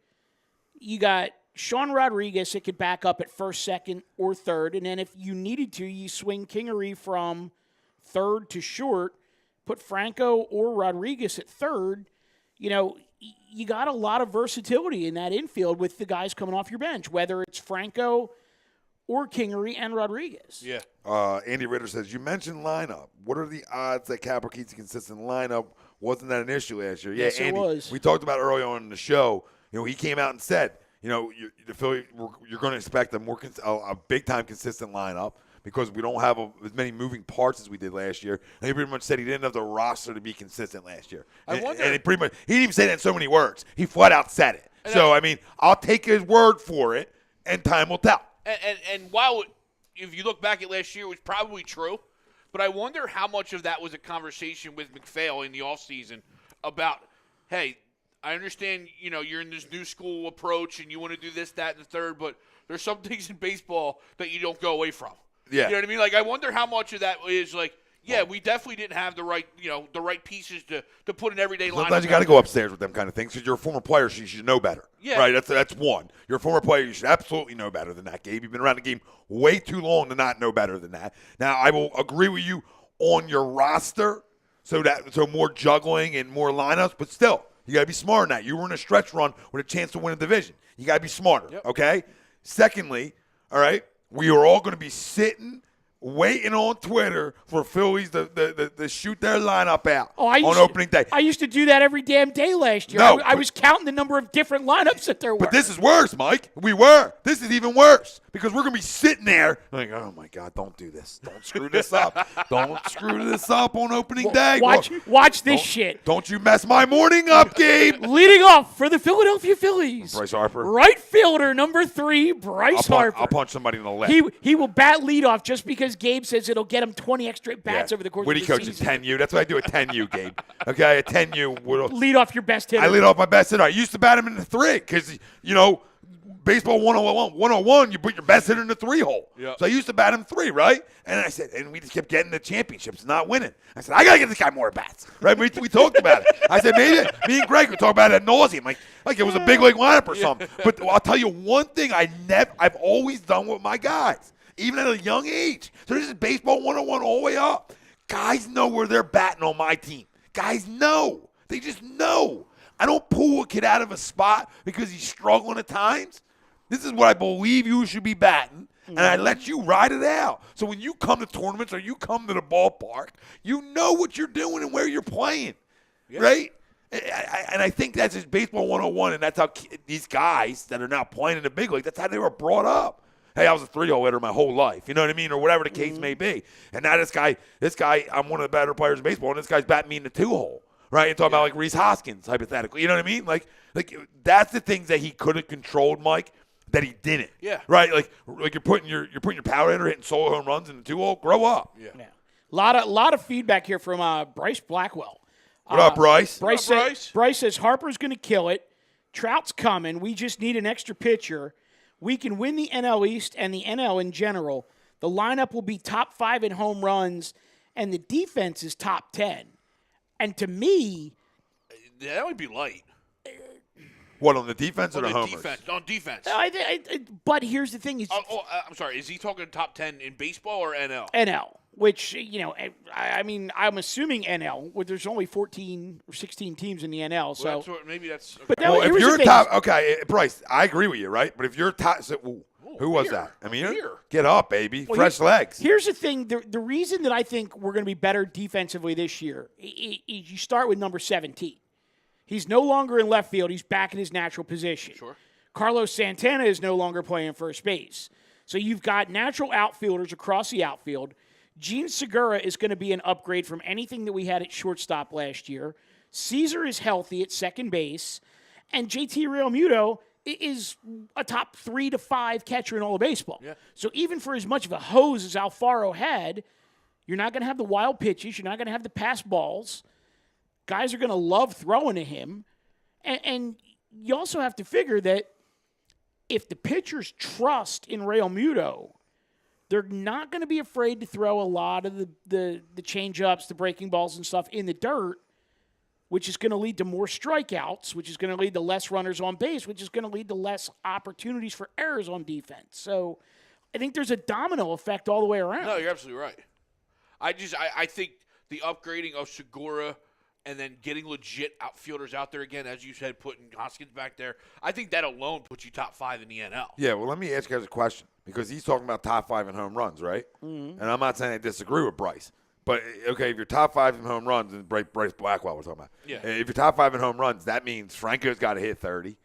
You got Sean Rodriguez that could back up at 1st, 2nd, or 3rd. And then if you needed to, you swing Kingery from 3rd to short, put Franco or Rodriguez at 3rd. You got a lot of versatility in that infield with the guys coming off your bench, whether it's Franco or Kingery and Rodriguez. Yeah. Andy Ritter says, you mentioned lineup. What are the odds that Capper keeps a consistent lineup? Wasn't that an issue last year? Yes, Andy, it was. We talked about early on in the show. He came out and said, the Philly, you're going to expect a big-time consistent lineup because we don't have as many moving parts as we did last year. And he pretty much said he didn't have the roster to be consistent last year. I wonder. And he didn't even say that in so many words. He flat out said it. I'll take his word for it, and time will tell. And while if you look back at last year, it was probably true, but I wonder how much of that was a conversation with McPhail in the offseason about, hey, I understand, you're in this new school approach and you want to do this, that, and the third, but there's some things in baseball that you don't go away from. Yeah. You know what I mean? Like, I wonder how much of that is like, yeah, we definitely didn't have the right pieces to put an everyday lineup. Sometimes you got to go upstairs with them kind of things because you're a former player, so you should know better. Yeah. Right? That's one. You're a former player, you should absolutely know better than that, Gabe. You've been around the game way too long to not know better than that. Now, I will agree with you on your roster, so more juggling and more lineups, but still, you got to be smart in that. You were in a stretch run with a chance to win a division. You got to be smarter, okay? Secondly, all right, we are all going to be sitting waiting on Twitter for Phillies to shoot their lineup out on opening day. I used to do that every damn day last year. No, I was counting the number of different lineups that there were. But this is worse, Mike. This is even worse because we're going to be sitting there like, oh, my God, don't do this. Don't screw this up. Don't screw this up on opening day. Watch this shit. Don't you mess my morning up, Gabe. Leading off for the Philadelphia Phillies. Bryce Harper. Right fielder, number 3, Bryce Harper. I'll punch somebody in the leg. He will bat leadoff just because Gabe says it'll get him 20 extra bats over the course of the season. What do you coach at 10U? That's what I do at 10U, Gabe. Okay, at 10U. Lead off your best hitter. I lead off my best hitter. I used to bat him in the 3 because, baseball 101, you put your best hitter in the 3-hole. Yeah. So I used to bat him 3, right? And I said, and we just kept getting the championships, not winning. I said, I got to get this guy more bats, right? We talked about it. I said, maybe me and Greg would talk about it ad nauseum, like it was a big league lineup or something. But I'll tell you one thing I've always done with my guys, even at a young age. So this is baseball 101 all the way up. Guys know where they're batting on my team. Guys know. They just know. I don't pull a kid out of a spot because he's struggling at times. This is what I believe you should be batting, and I let you ride it out. So when you come to tournaments or you come to the ballpark, you know what you're doing and where you're playing, right? And I think that's just baseball 101, and that's how these guys that are now playing in the big league, that's how they were brought up. Hey, I was a 3-0 hitter my whole life. You know what I mean? Or whatever the case may be. And now this guy, I'm one of the better players in baseball, and this guy's batting me in the 2-hole. Right? You're talking about like Rhys Hoskins, hypothetically. You know what I mean? Like that's the things that he could have controlled, Mike, that he didn't. Yeah. Right? Like you're putting your power hitter hitting solo home runs in the 2-hole. Grow up. Yeah. Lot of feedback here from Bryce Blackwell. What up, Bryce? Bryce says Harper's going to kill it. Trout's coming. We just need an extra pitcher. We can win the NL East and the NL in general. The lineup will be top 5 in home runs, and the defense is top 10. And to me, that would be light. What, on the defense or the homers? On defense. But here's the thing: I'm sorry. Is he talking top 10 in baseball or NL? NL, which I mean, I'm assuming NL. Where there's only 14 or 16 teams in the NL, so maybe that's. Okay. But now, if you're top, Bryce, I agree with you, right? But if you're top, who was that? I mean, get up, baby, fresh legs. Here's the thing: the reason that I think we're going to be better defensively this year, you start with number 17. He's no longer in left field. He's back in his natural position. Sure. Carlos Santana is no longer playing first base. So you've got natural outfielders across the outfield. Gene Segura is going to be an upgrade from anything that we had at shortstop last year. Caesar is healthy at second base. And JT Realmuto is a top 3 to 5 catcher in all of baseball. Yeah. So even for as much of a hose as Alfaro had, you're not going to have the wild pitches. You're not going to have the pass balls. Guys are going to love throwing to him. And you also have to figure that if the pitchers trust in Realmuto, they're not going to be afraid to throw a lot of the change-ups, the breaking balls and stuff in the dirt, which is going to lead to more strikeouts, which is going to lead to less runners on base, which is going to lead to less opportunities for errors on defense. So I think there's a domino effect all the way around. No, you're absolutely right. I think the upgrading of Segura and then getting legit outfielders out there again, as you said, putting Hoskins back there, I think that alone puts you top 5 in the NL. Yeah, well, let me ask you guys a question, because he's talking about top 5 in home runs, right? Mm-hmm. And I'm not saying I disagree with Bryce. But, okay, if you're top 5 in home runs, and Bryce Blackwell we're talking about. Yeah. If you're top 5 in home runs, that means Franco's got to hit 30.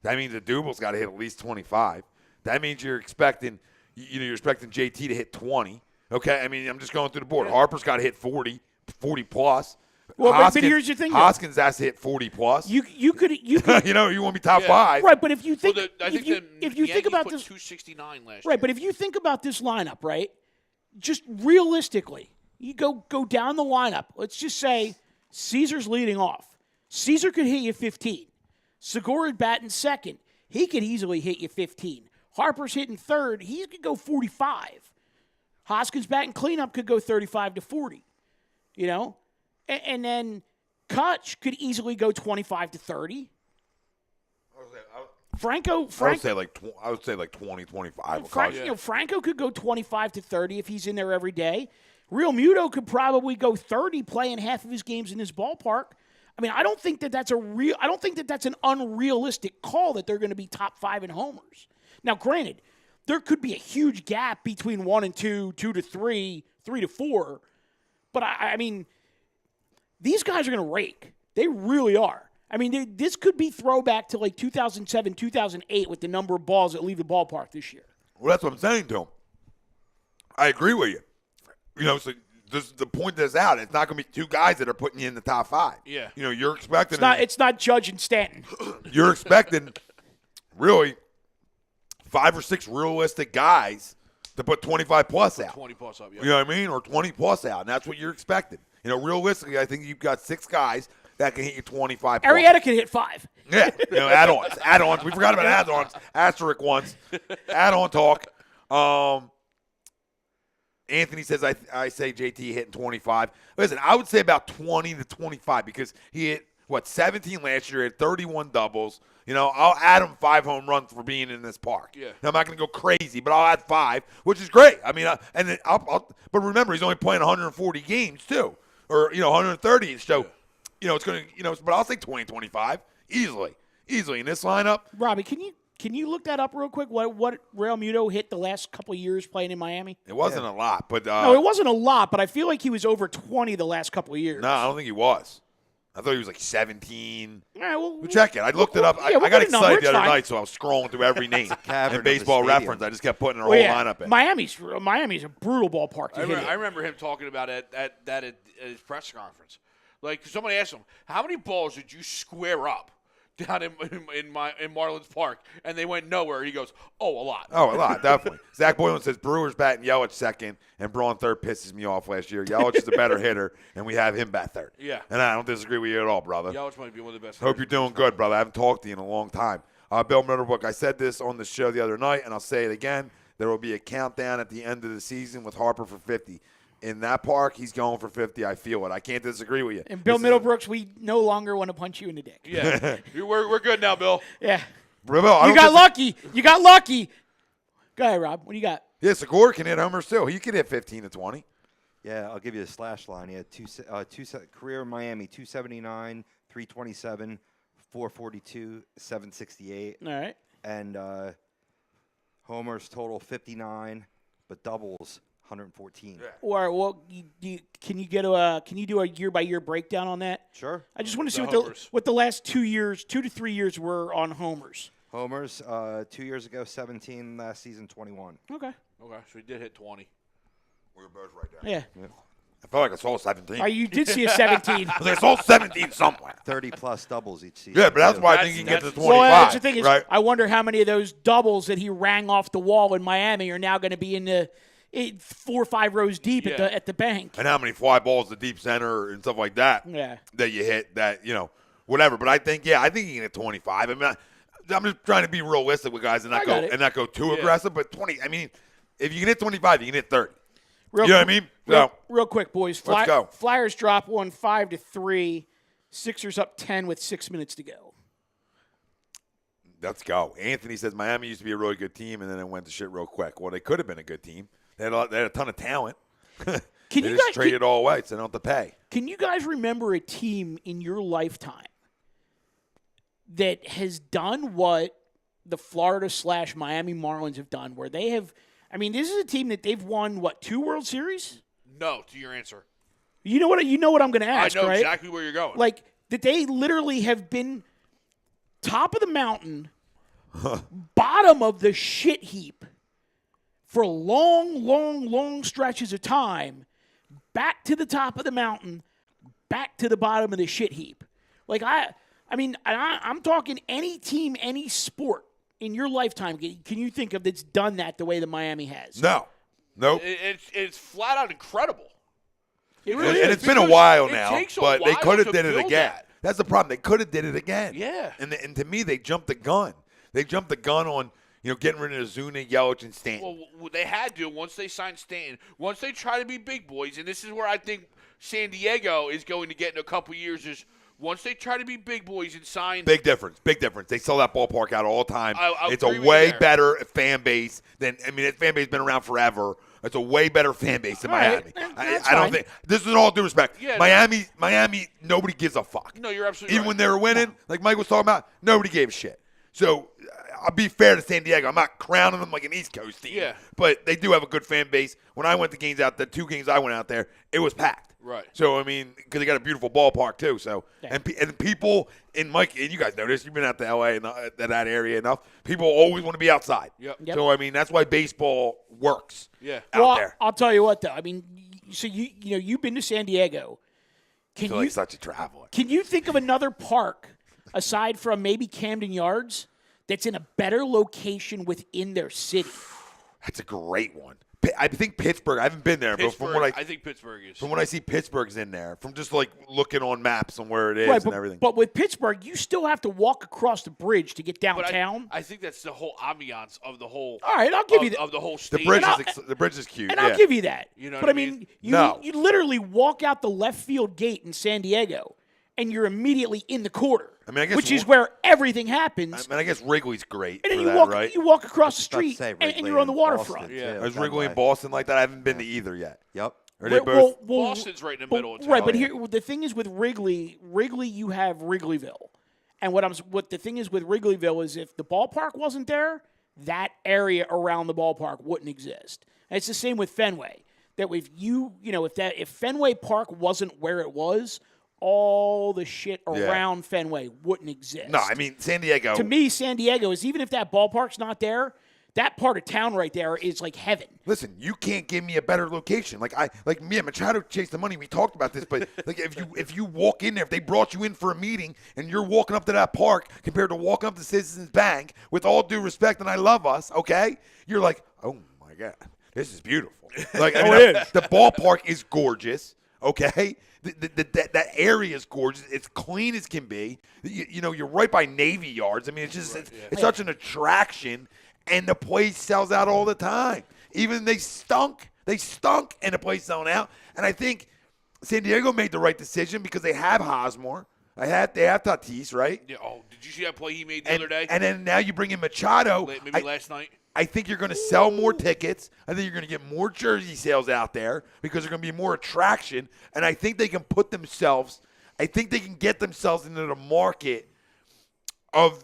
That means Adubal's got to hit at least 25. That means you're expecting JT to hit 20. Okay, I mean, I'm just going through the board. Yeah. Harper's got to hit 40 plus. Well, but here's the thing. Hoskins has to hit 40 plus. You could you want to be top 5. Right, but if you think if you think about this 269 last year. Right, but if you think about this lineup, right? Just realistically, you go down the lineup. Let's just say Caesar's leading off. Caesar could hit you 15. Segura batting second. He could easily hit you 15. Harper's hitting third. He could go 45. Hoskins batting cleanup could go 35 to 40. You know? And then Kutch could easily go 25 to 30. Franco, I would say like 20, 25. Franco could go 25 to 30 if he's in there every day. Realmuto could probably go 30 playing half of his games in his ballpark. I mean, I don't think that's an unrealistic call that they're going to be top 5 in homers. Now, granted, there could be a huge gap between 1 and 2, 2 to 3, 3 to 4. But I mean, these guys are going to rake. They really are. I mean, this could be throwback to like 2007, 2008 with the number of balls that leave the ballpark this year. Well, that's what I'm saying to him. I agree with you. You know, so the point that's out, it's not going to be 2 guys that are putting you in the top 5. Yeah. You know, you're expecting. It's not Judge and Stanton. You're expecting really 5 or 6 realistic guys to put 25 plus out. 20 plus up, yeah. You know what I mean? Or 20 plus out, and that's what you're expecting. You know, realistically, I think you've got 6 guys that can hit you 25 plus. Arrieta can hit 5. Yeah, add-ons. We forgot about add-ons. Asterisk ones. Add-on talk. Anthony says, I say JT hitting 25. Listen, I would say about 20 to 25 because he hit, 17 last year, had 31 doubles. I'll add him 5 home runs for being in this park. Yeah. Now, I'm not going to go crazy, but I'll add 5, which is great. I mean, but remember, he's only playing 140 games too, or 130. So, it's going to, but I'll say 20, 25 easily in this lineup. Robbie, can you look that up real quick? What Real Muto hit the last couple of years playing in Miami? It wasn't a lot, but no, it wasn't a lot. But I feel like he was over 20 the last couple of years. No, I don't think he was. I thought he was like 17. All right, well, we'll check it. I looked it up. Yeah, I got excited the other fine. night, so I was scrolling through every name. Cavern and Baseball of the Reference. I just kept putting their whole lineup in. Miami's a brutal ballpark. I remember him talking about it at his press conference. Like, somebody asked him, how many balls did you square up down in Marlins Park? And they went nowhere. He goes, a lot. Oh, a lot, definitely. Zach Boylan says Brewers batting Yelich second and Braun third pisses me off last year. Yelich is a better hitter, and we have him bat third. Yeah. And I don't disagree with you at all, brother. Yelich might be one of the best. Hope you're doing good, brother. I haven't talked to you in a long time. Bill Middlebrook, I said this on the show the other night, and I'll say it again. There will be a countdown at the end of the season with Harper for 50. In that park, he's going for 50. I feel it. I can't disagree with you. And Bill Middlebrooks, we no longer want to punch you in the dick. Yeah. we're good now, Bill. Yeah. Bill, you got lucky. You got lucky. Go ahead, Rob. What do you got? Yeah, Segura can hit homers too. He could hit 15 to 20. Yeah, I'll give you a slash line. He had career in Miami, 279, 327, 442, 768. All right. And homers total 59, but doubles 114. Yeah. Or can you do a year by year breakdown on that? Sure. I just want to see homers. what the last 2 to 3 years were on homers. Homers, 2 years ago, 17. Last season, 21. Okay. Okay, so he did hit 20. We were both right there. Yeah. I felt like I saw 17. You did see a 17. I was like, I saw 17 somewhere. 30-plus doubles each season. Yeah, but that's too. why I think he can get to 25. Well, that's the thing is, right? I wonder how many of those doubles that he rang off the wall in Miami are now going to be in the 4 or 5 rows deep at the bank. And how many fly balls to deep center and stuff like that that you hit that, whatever. But I think he can hit 25. I mean, I'm just trying to be realistic with guys and not go too aggressive. But 20, I mean, if you can hit 25, you can hit 30. You know what I mean? Real quick, boys. Let's go. Flyers drop one 5-3. Sixers up 10 with 6 minutes to go. Let's go. Anthony says Miami used to be a really good team, and then it went to shit real quick. Well, they could have been a good team. They had a ton of talent. They just traded it all away, so they don't have to pay. Can you guys remember a team in your lifetime that has done what the Florida/Miami Marlins have done, where they have – I mean, this is a team that they've won, 2 World Series? No, to your answer. You know what I'm going to ask, I know right? exactly where you're going. Like, that they literally have been top of the mountain, bottom of the shit heap for long stretches of time, back to the top of the mountain, back to the bottom of the shit heap. Like, I'm talking any team, any sport in your lifetime can you think of that's done that the way that Miami has? No. Nope. It's flat out incredible. It really and is. it's been a while It now, takes a but they while could have to did it build again. that. That's the problem. They could have did it again. Yeah. And to me, they jumped the gun. They jumped the gun on getting rid of Zuna, Yelich, and Stanton. Well, they had to once they signed Stanton. Once they try to be big boys, and this is where I think San Diego is going to get in a couple years, is once they try to be big boys and sign. Big difference. They sell that ballpark out all the time. I'll It's a agree with way you there. better fan base than – that fan base has been around forever. It's a way better fan base than All right. Miami. That's I don't fine. think – this is in all due respect. Yeah, Miami, nobody gives a fuck. No, you're absolutely Even right. when they were winning, like Mike was talking about, nobody gave a shit. So I'll be fair to San Diego. I'm not crowning them like an East Coast team. Yeah. But they do have a good fan base. When I went to games out, the 2 games I went out there, it was packed. Right. So, I mean, because they got a beautiful ballpark, too. So, and people in Mike, and you guys know this, you've been out to L.A. and that area enough. People always want to be outside. Yep. So, I mean, that's why baseball works Yeah. out there. I'll tell you what, though. I mean, so you've been to San Diego. I feel like such a traveler. Can you think of another park aside from maybe Camden Yards that's in a better location within their city? That's a great one. I think Pittsburgh. I haven't been there, but from what I think Pittsburgh is. From what I see, Pittsburgh's in there. From just like looking on maps on where it is Right, and everything. But with Pittsburgh, you still have to walk across the bridge to get But downtown. I think that's the whole ambiance of the whole. All right, I'll give you that. Of the whole The state. bridge is cute. And yeah. I'll give you that. You know but what I I mean, mean? you literally walk out the left field gate in San Diego, and you're immediately in the quarter, I mean, I guess which is where everything happens. I guess Wrigley's great and then for you that, walk, right? you walk across the Just about to street, say and Wrigley you're on the in waterfront. Boston, Yeah. too. Is That Wrigley way. in Boston like that? I haven't been to either yet. Yep. Are they both? Boston's right in the middle of town. Right, but here the thing is with Wrigley, you have Wrigleyville, and what the thing is with Wrigleyville is if the ballpark wasn't there, that area around the ballpark wouldn't exist. And it's the same with Fenway. That if Fenway Park wasn't where it was, all the shit around Fenway wouldn't exist. No, I mean San Diego. To me, San Diego is even if that ballpark's not there, that part of town right there is like heaven. Listen, you can't give me a better location. Like me and Machado chase the money. We talked about this, but like if you walk in there, if they brought you in for a meeting and you're walking up to that park compared to walking up to Citizens Bank, with all due respect, and I love us, okay? You're like, oh my God, this is beautiful. Like, I mean, the ballpark is gorgeous, okay? That area is gorgeous. It's clean as can be. You know, you're right by Navy Yards. I mean, it's just it's such an attraction, and the place sells out all the time. Even they stunk, and the place selling out. And I think San Diego made the right decision because they have Hosmer. They have Tatis, right? Yeah. Oh, did you see that play he made the other day? And then now you bring in Machado. Maybe last night. I think you're going to sell more tickets. I think you're going to get more jersey sales out there because there's going to be more attraction. And I think they can get themselves into the market of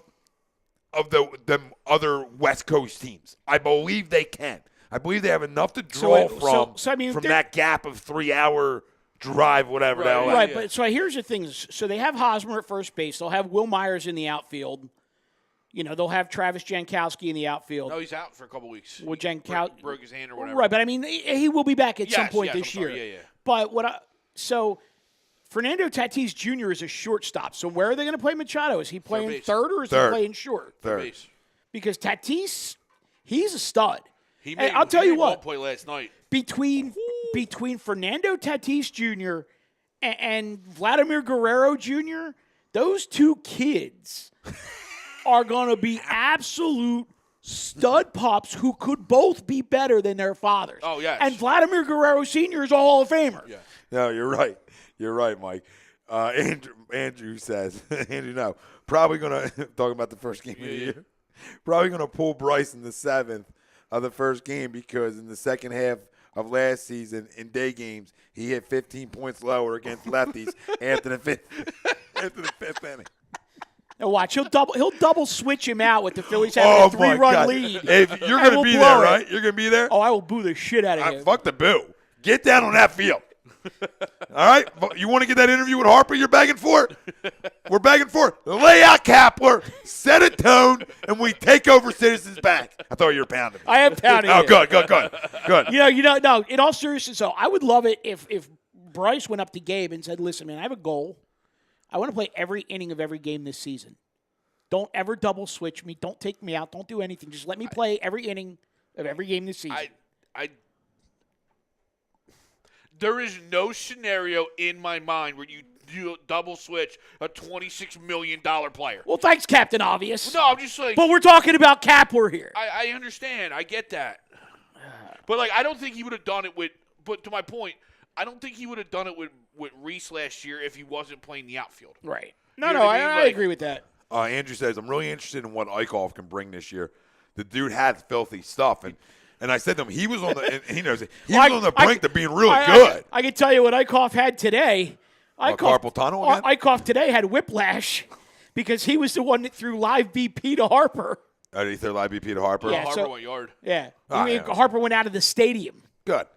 the other West Coast teams. I believe they can. I believe they have enough to draw from that gap of 3-hour drive, whatever the hell. Right, Yeah. but so here's the thing. So they have Hosmer at first base. They'll have Will Myers in the outfield. You know, they'll have Travis Jankowski in the outfield. No, he's out for a couple weeks. Well, He broke his hand or whatever. Right, but I mean, he will be back at some point yes, this I'm sorry. year. Yeah. But Fernando Tatis Jr. is a shortstop. So where are they going to play Machado? Is he playing base. third or is Third. he playing short? Third. Base. Because Tatis, he's a stud. He Hey, made, I'll tell he you made what. one play last night. Between Fernando Tatis Jr. and Vladimir Guerrero Jr., those two kids are going to be absolute stud pups who could both be better than their fathers. Oh, yes. And Vladimir Guerrero Sr. is a Hall of Famer. Yeah. No, you're right. You're right, Mike. Andrew says, no, probably going to, talking about the first game of the year, probably going to pull Bryce in the 7th of the first game because in the second half of last season in day games, he hit 15 points lower against lefties after the fifth inning. Now watch, he'll double switch him out with the Phillies having a 3-run lead. If you're And going to we'll be blow there, it. right? You're going to be there? Oh, I will boo the shit out of him. Fuck the boo. Get down on that field. All right? You want to get that interview with Harper you're begging for? We're begging for it. Lay out Kapler, set a tone, and we take over Citizens Bank. I thought you were pounding me. I am pounding Oh, him. good. No, in all seriousness, though, I would love it if Bryce went up to Gabe and said, listen, man, I have a goal. I want to play every inning of every game this season. Don't ever double switch me. Don't take me out. Don't do anything. Just let me play every inning of every game this season. There is no scenario in my mind where you do double switch a $26 million player. Well, thanks, Captain Obvious. No, I'm just saying. But we're talking about Kapler here. I understand. I get that. But, I don't think he would have done it with – but to my point, I don't think he would have done it with Reese last year if he wasn't playing the outfield. Right. You know what I mean? I agree with that. Andrew says, I'm really interested in what Eichhoff can bring this year. The dude had filthy stuff, and I said to him, he was on the and he knows it. He was on the brink of being really good. I can tell you what Eichhoff had today. Carpal tunnel again? Eichhoff today had whiplash because he was the one that threw live BP to Harper. Oh, did he throw live BP to Harper? Yeah. Harper so- went yard. Yeah. Yeah. Harper went out of the stadium. Good.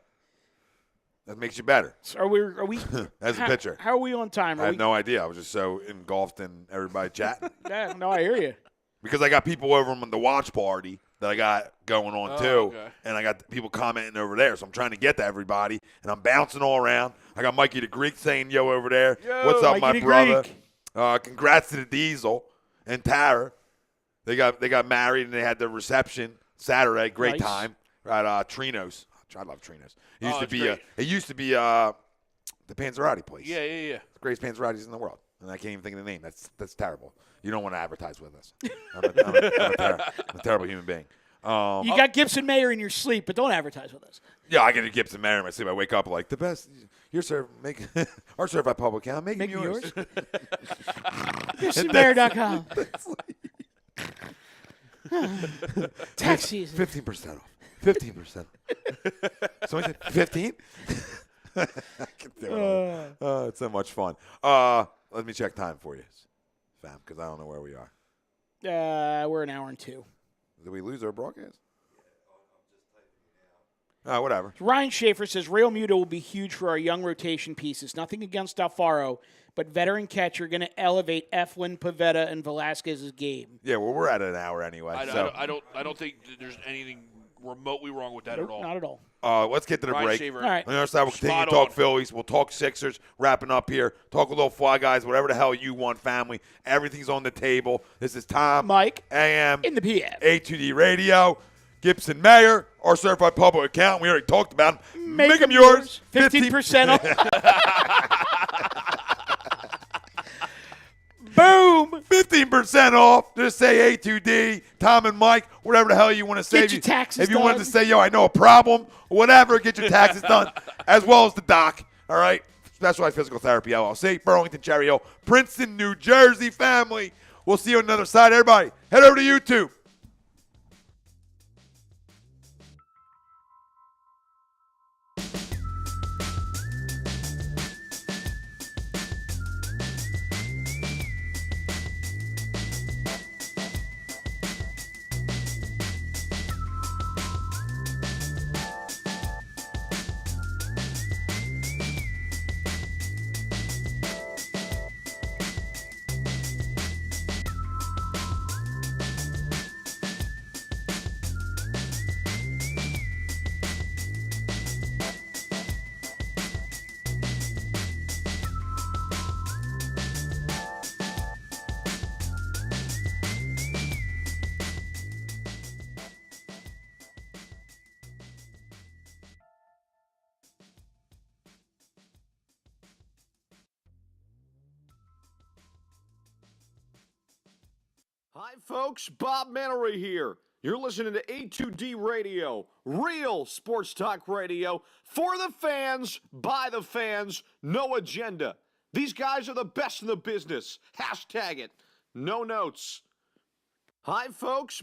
That makes you better So are we as a pitcher. How are we on time? I had no idea. I was just so engulfed in everybody chatting. Yeah, no, I hear you. Because I got people over on the watch party that I got going on too. Okay. And I got people commenting over there. So I'm trying to get to everybody. And I'm bouncing all around. I got Mikey the Greek saying yo over there. Yo, what's up, Mikey my the brother? Greek. Congrats to the Diesel and Tara. They got married and they had the reception Saturday. Great Nice. time. at Trino's. I love Trino's. It used to it's be. great. It used to be the Panzerotti place. Yeah. The greatest Panzerottis in the world, and I can't even think of the name. That's terrible. You don't want to advertise with us. I'm a terrible human being. You got Gibson Mayer in your sleep, but don't advertise with us. Yeah, I get a Gibson Mayer in my sleep. I wake up like the best. Your serve, make our certified public account. Make yours. GibsonMayer.com. Tax season. 15% off. 15%. Somebody said 15? It's so much fun. Let me check time for you, fam, because I don't know where we are. We're an hour and 2. Did we lose our broadcast? Whatever. Ryan Schaefer says Real Muto will be huge for our young rotation pieces. Nothing against Alfaro, but veteran catcher going to elevate Eflin, Pivetta, and Velasquez's game. Yeah, well, we're at an hour anyway. I don't think there's anything remotely wrong with that Nope, at all. Not at all. Let's get to the Ryan break. Shaver, All right. On the other side, we'll continue Spot to talk on. Phillies. We'll talk Sixers, wrapping up here. Talk a little Fly Guys, whatever the hell you want, family. Everything's on the table. This is Tom. Mike. AM. In the PM. A2D Radio. Gibson Mayer, our certified public account. We already talked about him. Make them them yours. 15% off. Boom. 15% off. Just say A2D, Tom and Mike, whatever the hell you want to say. Get your taxes If you wanted to done. say, yo, I know a problem, whatever, get your taxes done, as well as the doc. All right? Specialized Physical Therapy LLC, Burlington, Cherry Hill, Princeton, New Jersey, family. We'll see you on the other side. Everybody, head over to YouTube. Hi, folks. Bob Mannery here. You're listening to A2D Radio, real sports talk radio for the fans, by the fans, no agenda. These guys are the best in the business. Hashtag it. No notes. Hi, folks.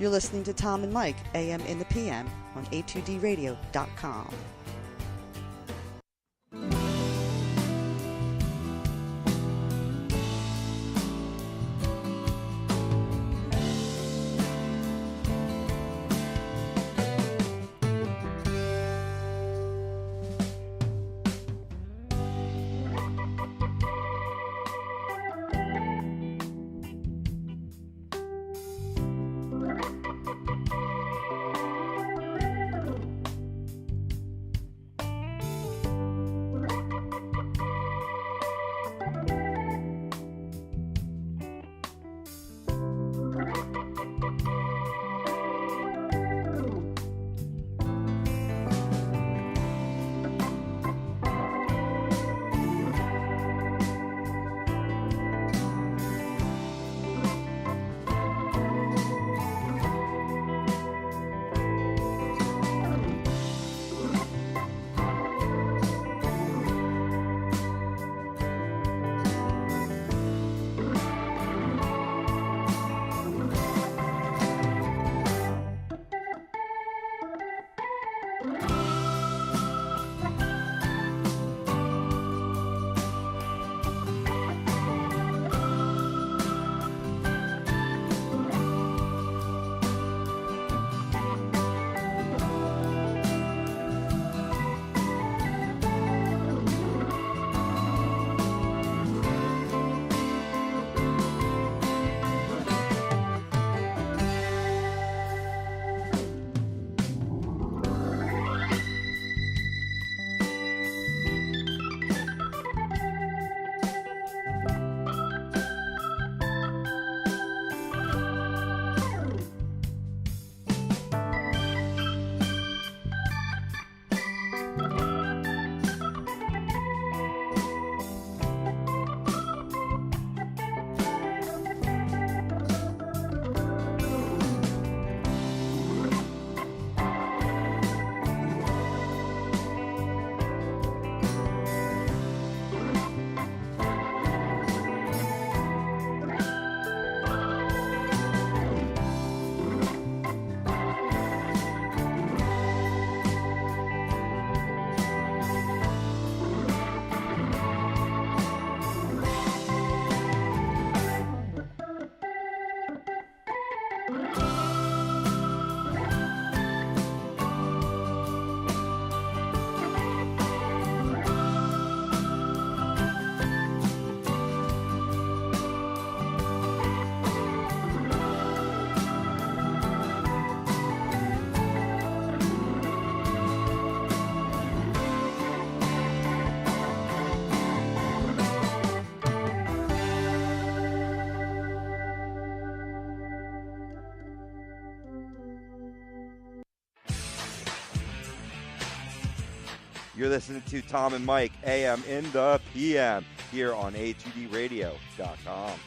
You're listening to Tom and Mike, AM in the PM, on a2dradio.com. You're listening to Tom and Mike, AM in the PM, here on a2dradio.com.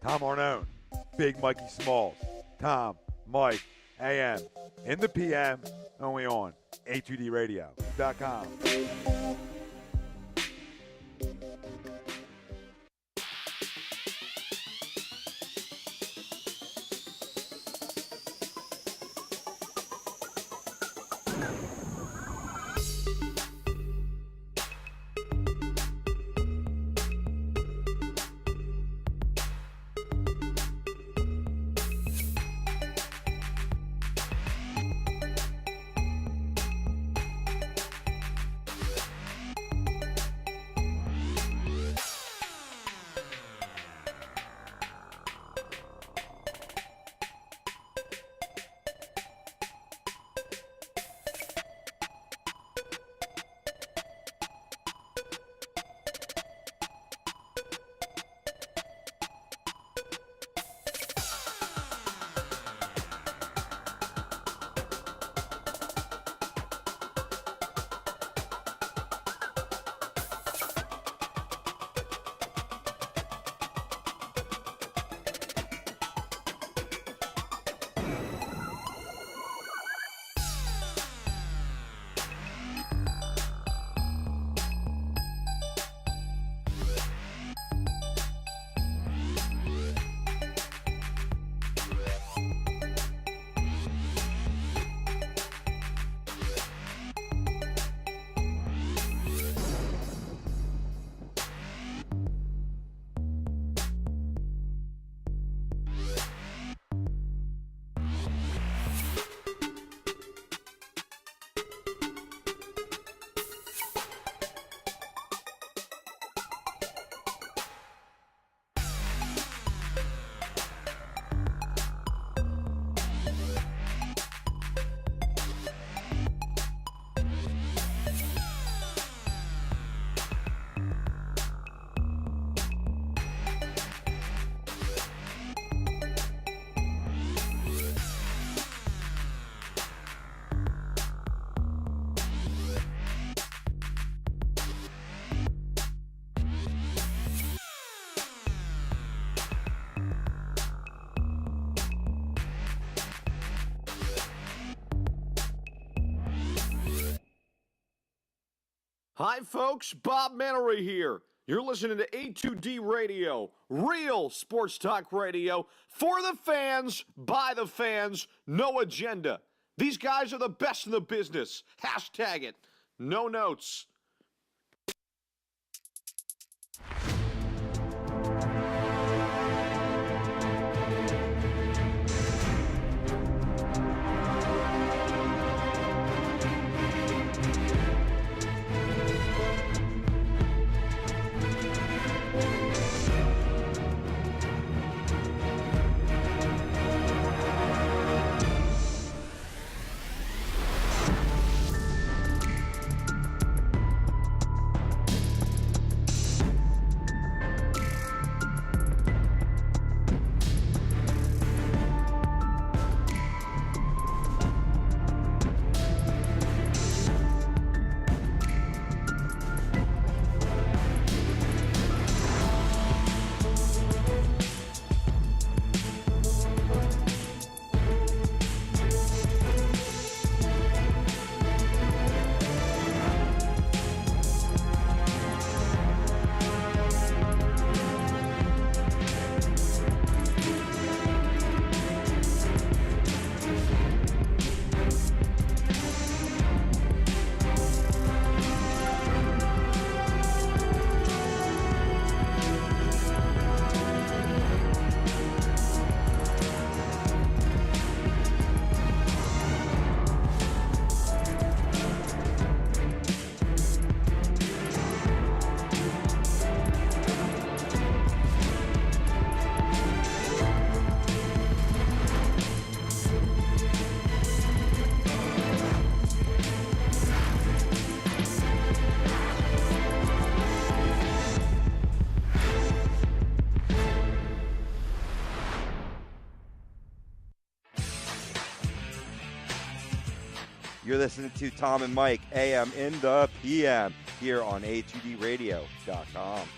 Tom Arnone, Big Mikey Smalls, Tom, Mike, AM, in the PM, only on A2DRadio.com. Hi, folks. Bob Mannery here. You're listening to A2D Radio, real sports talk radio for the fans, by the fans, no agenda. These guys are the best in the business. Hashtag it. No notes. You're listening to Tom and Mike, AM in the PM. here on a2dradio.com.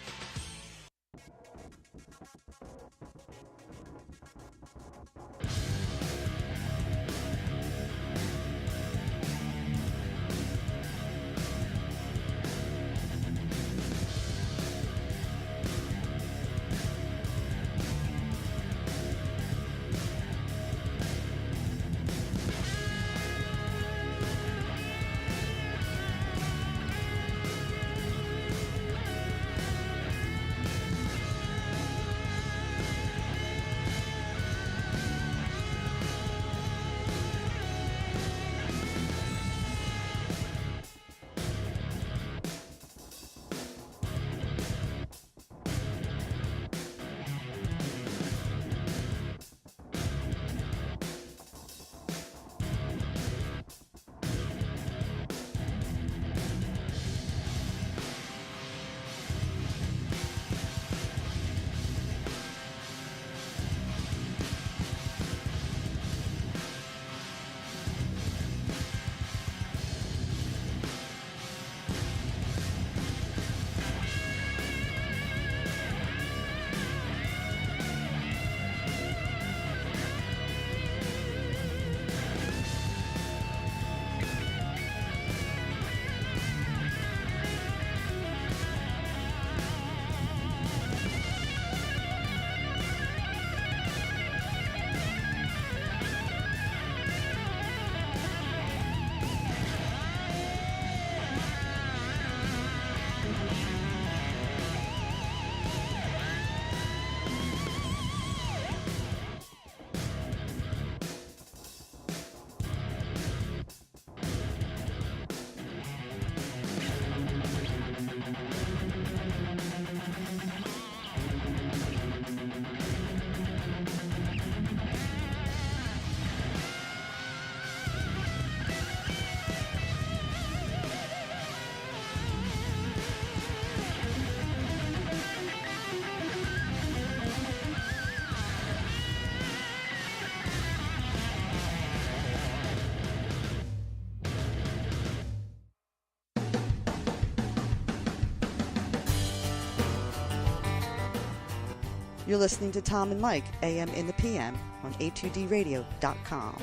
You're listening to Tom and Mike, AM in the PM, on a2dradio.com.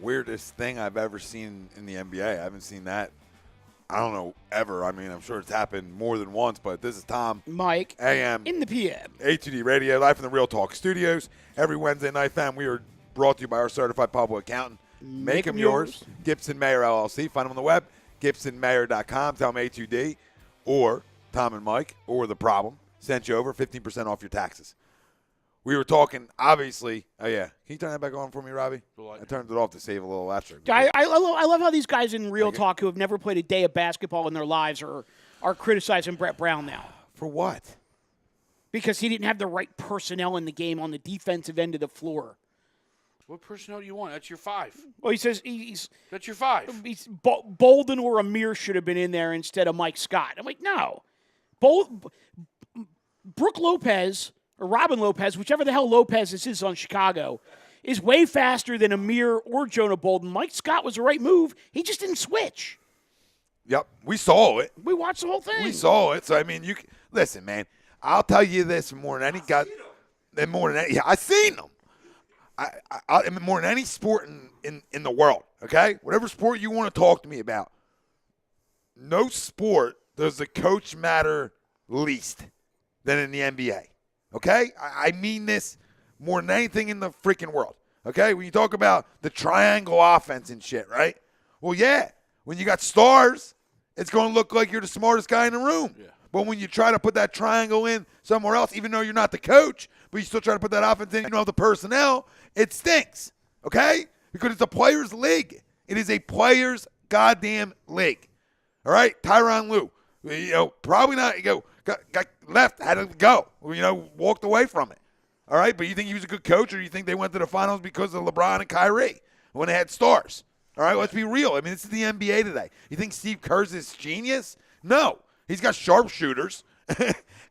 Weirdest thing I've ever seen in the NBA. I haven't seen that, I don't know, ever. I mean, I'm sure it's happened more than once, but this is Tom. Mike. AM. In the PM. A2D Radio, live from the Real Talk Studios. Every Wednesday night, fam, we are brought to you by our certified public accountant. Make them yours. Gibson Mayer LLC. Find them on the web, gibsonmayer.com. Tell them A2D or Tom and Mike or The Problem. Sent you over 15% off your taxes. We were talking, obviously. Oh, yeah. Can you turn that back on for me, Robbie? I turned it off to save a little extra. I love how these guys in Real Talk who have never played a day of basketball in their lives are criticizing Brett Brown now. For what? Because he didn't have the right personnel in the game on the defensive end of the floor. What personnel do you want? That's your 5. Well, he says That's your 5. Bolden or Amir should have been in there instead of Mike Scott. I'm like, no. Brooke Lopez or Robin Lopez, whichever the hell Lopez is on Chicago, is way faster than Amir or Jonah Bolden. Mike Scott was the right move. He just didn't switch. Yep, we saw it. We watched the whole thing. We saw it. So I mean, listen, man. I'll tell you this more than any guy. More than any, yeah, I've seen them. I mean, more than any sport in the world. Okay, whatever sport you want to talk to me about. No sport does the coach matter least than in the NBA. Okay, I mean this more than anything in the freaking world. Okay, when you talk about the triangle offense and shit, right? Well, yeah, when you got stars, it's going to look like you're the smartest guy in the room. Yeah. But when you try to put that triangle in somewhere else, even though you're not the coach, but you still try to put that offense in, you don't have the personnel, it stinks, okay? Because it's a players' league. It is a players' goddamn league. All right? Tyronn Lue, probably not, got left, had to go, walked away from it. All right? But you think he was a good coach, or you think they went to the finals because of LeBron and Kyrie when they had stars? All right? Let's be real. I mean, this is the NBA today. You think Steve Kerr's this genius? No. He's got sharpshooters,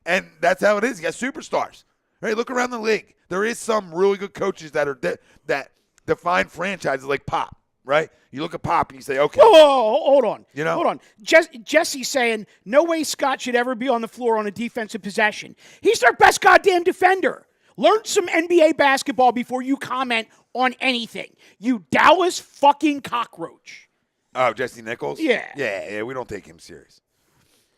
and that's how it is. He got superstars. Right? Look around the league. There is some really good coaches that are that define franchises like Pop, right? You look at Pop and you say, okay. Oh, hold on. Hold on. Jesse's saying, no way Scott should ever be on the floor on a defensive possession. He's their best goddamn defender. Learn some NBA basketball before you comment on anything. You Dallas fucking cockroach. Oh, Jesse Nichols? Yeah. Yeah, we don't take him serious.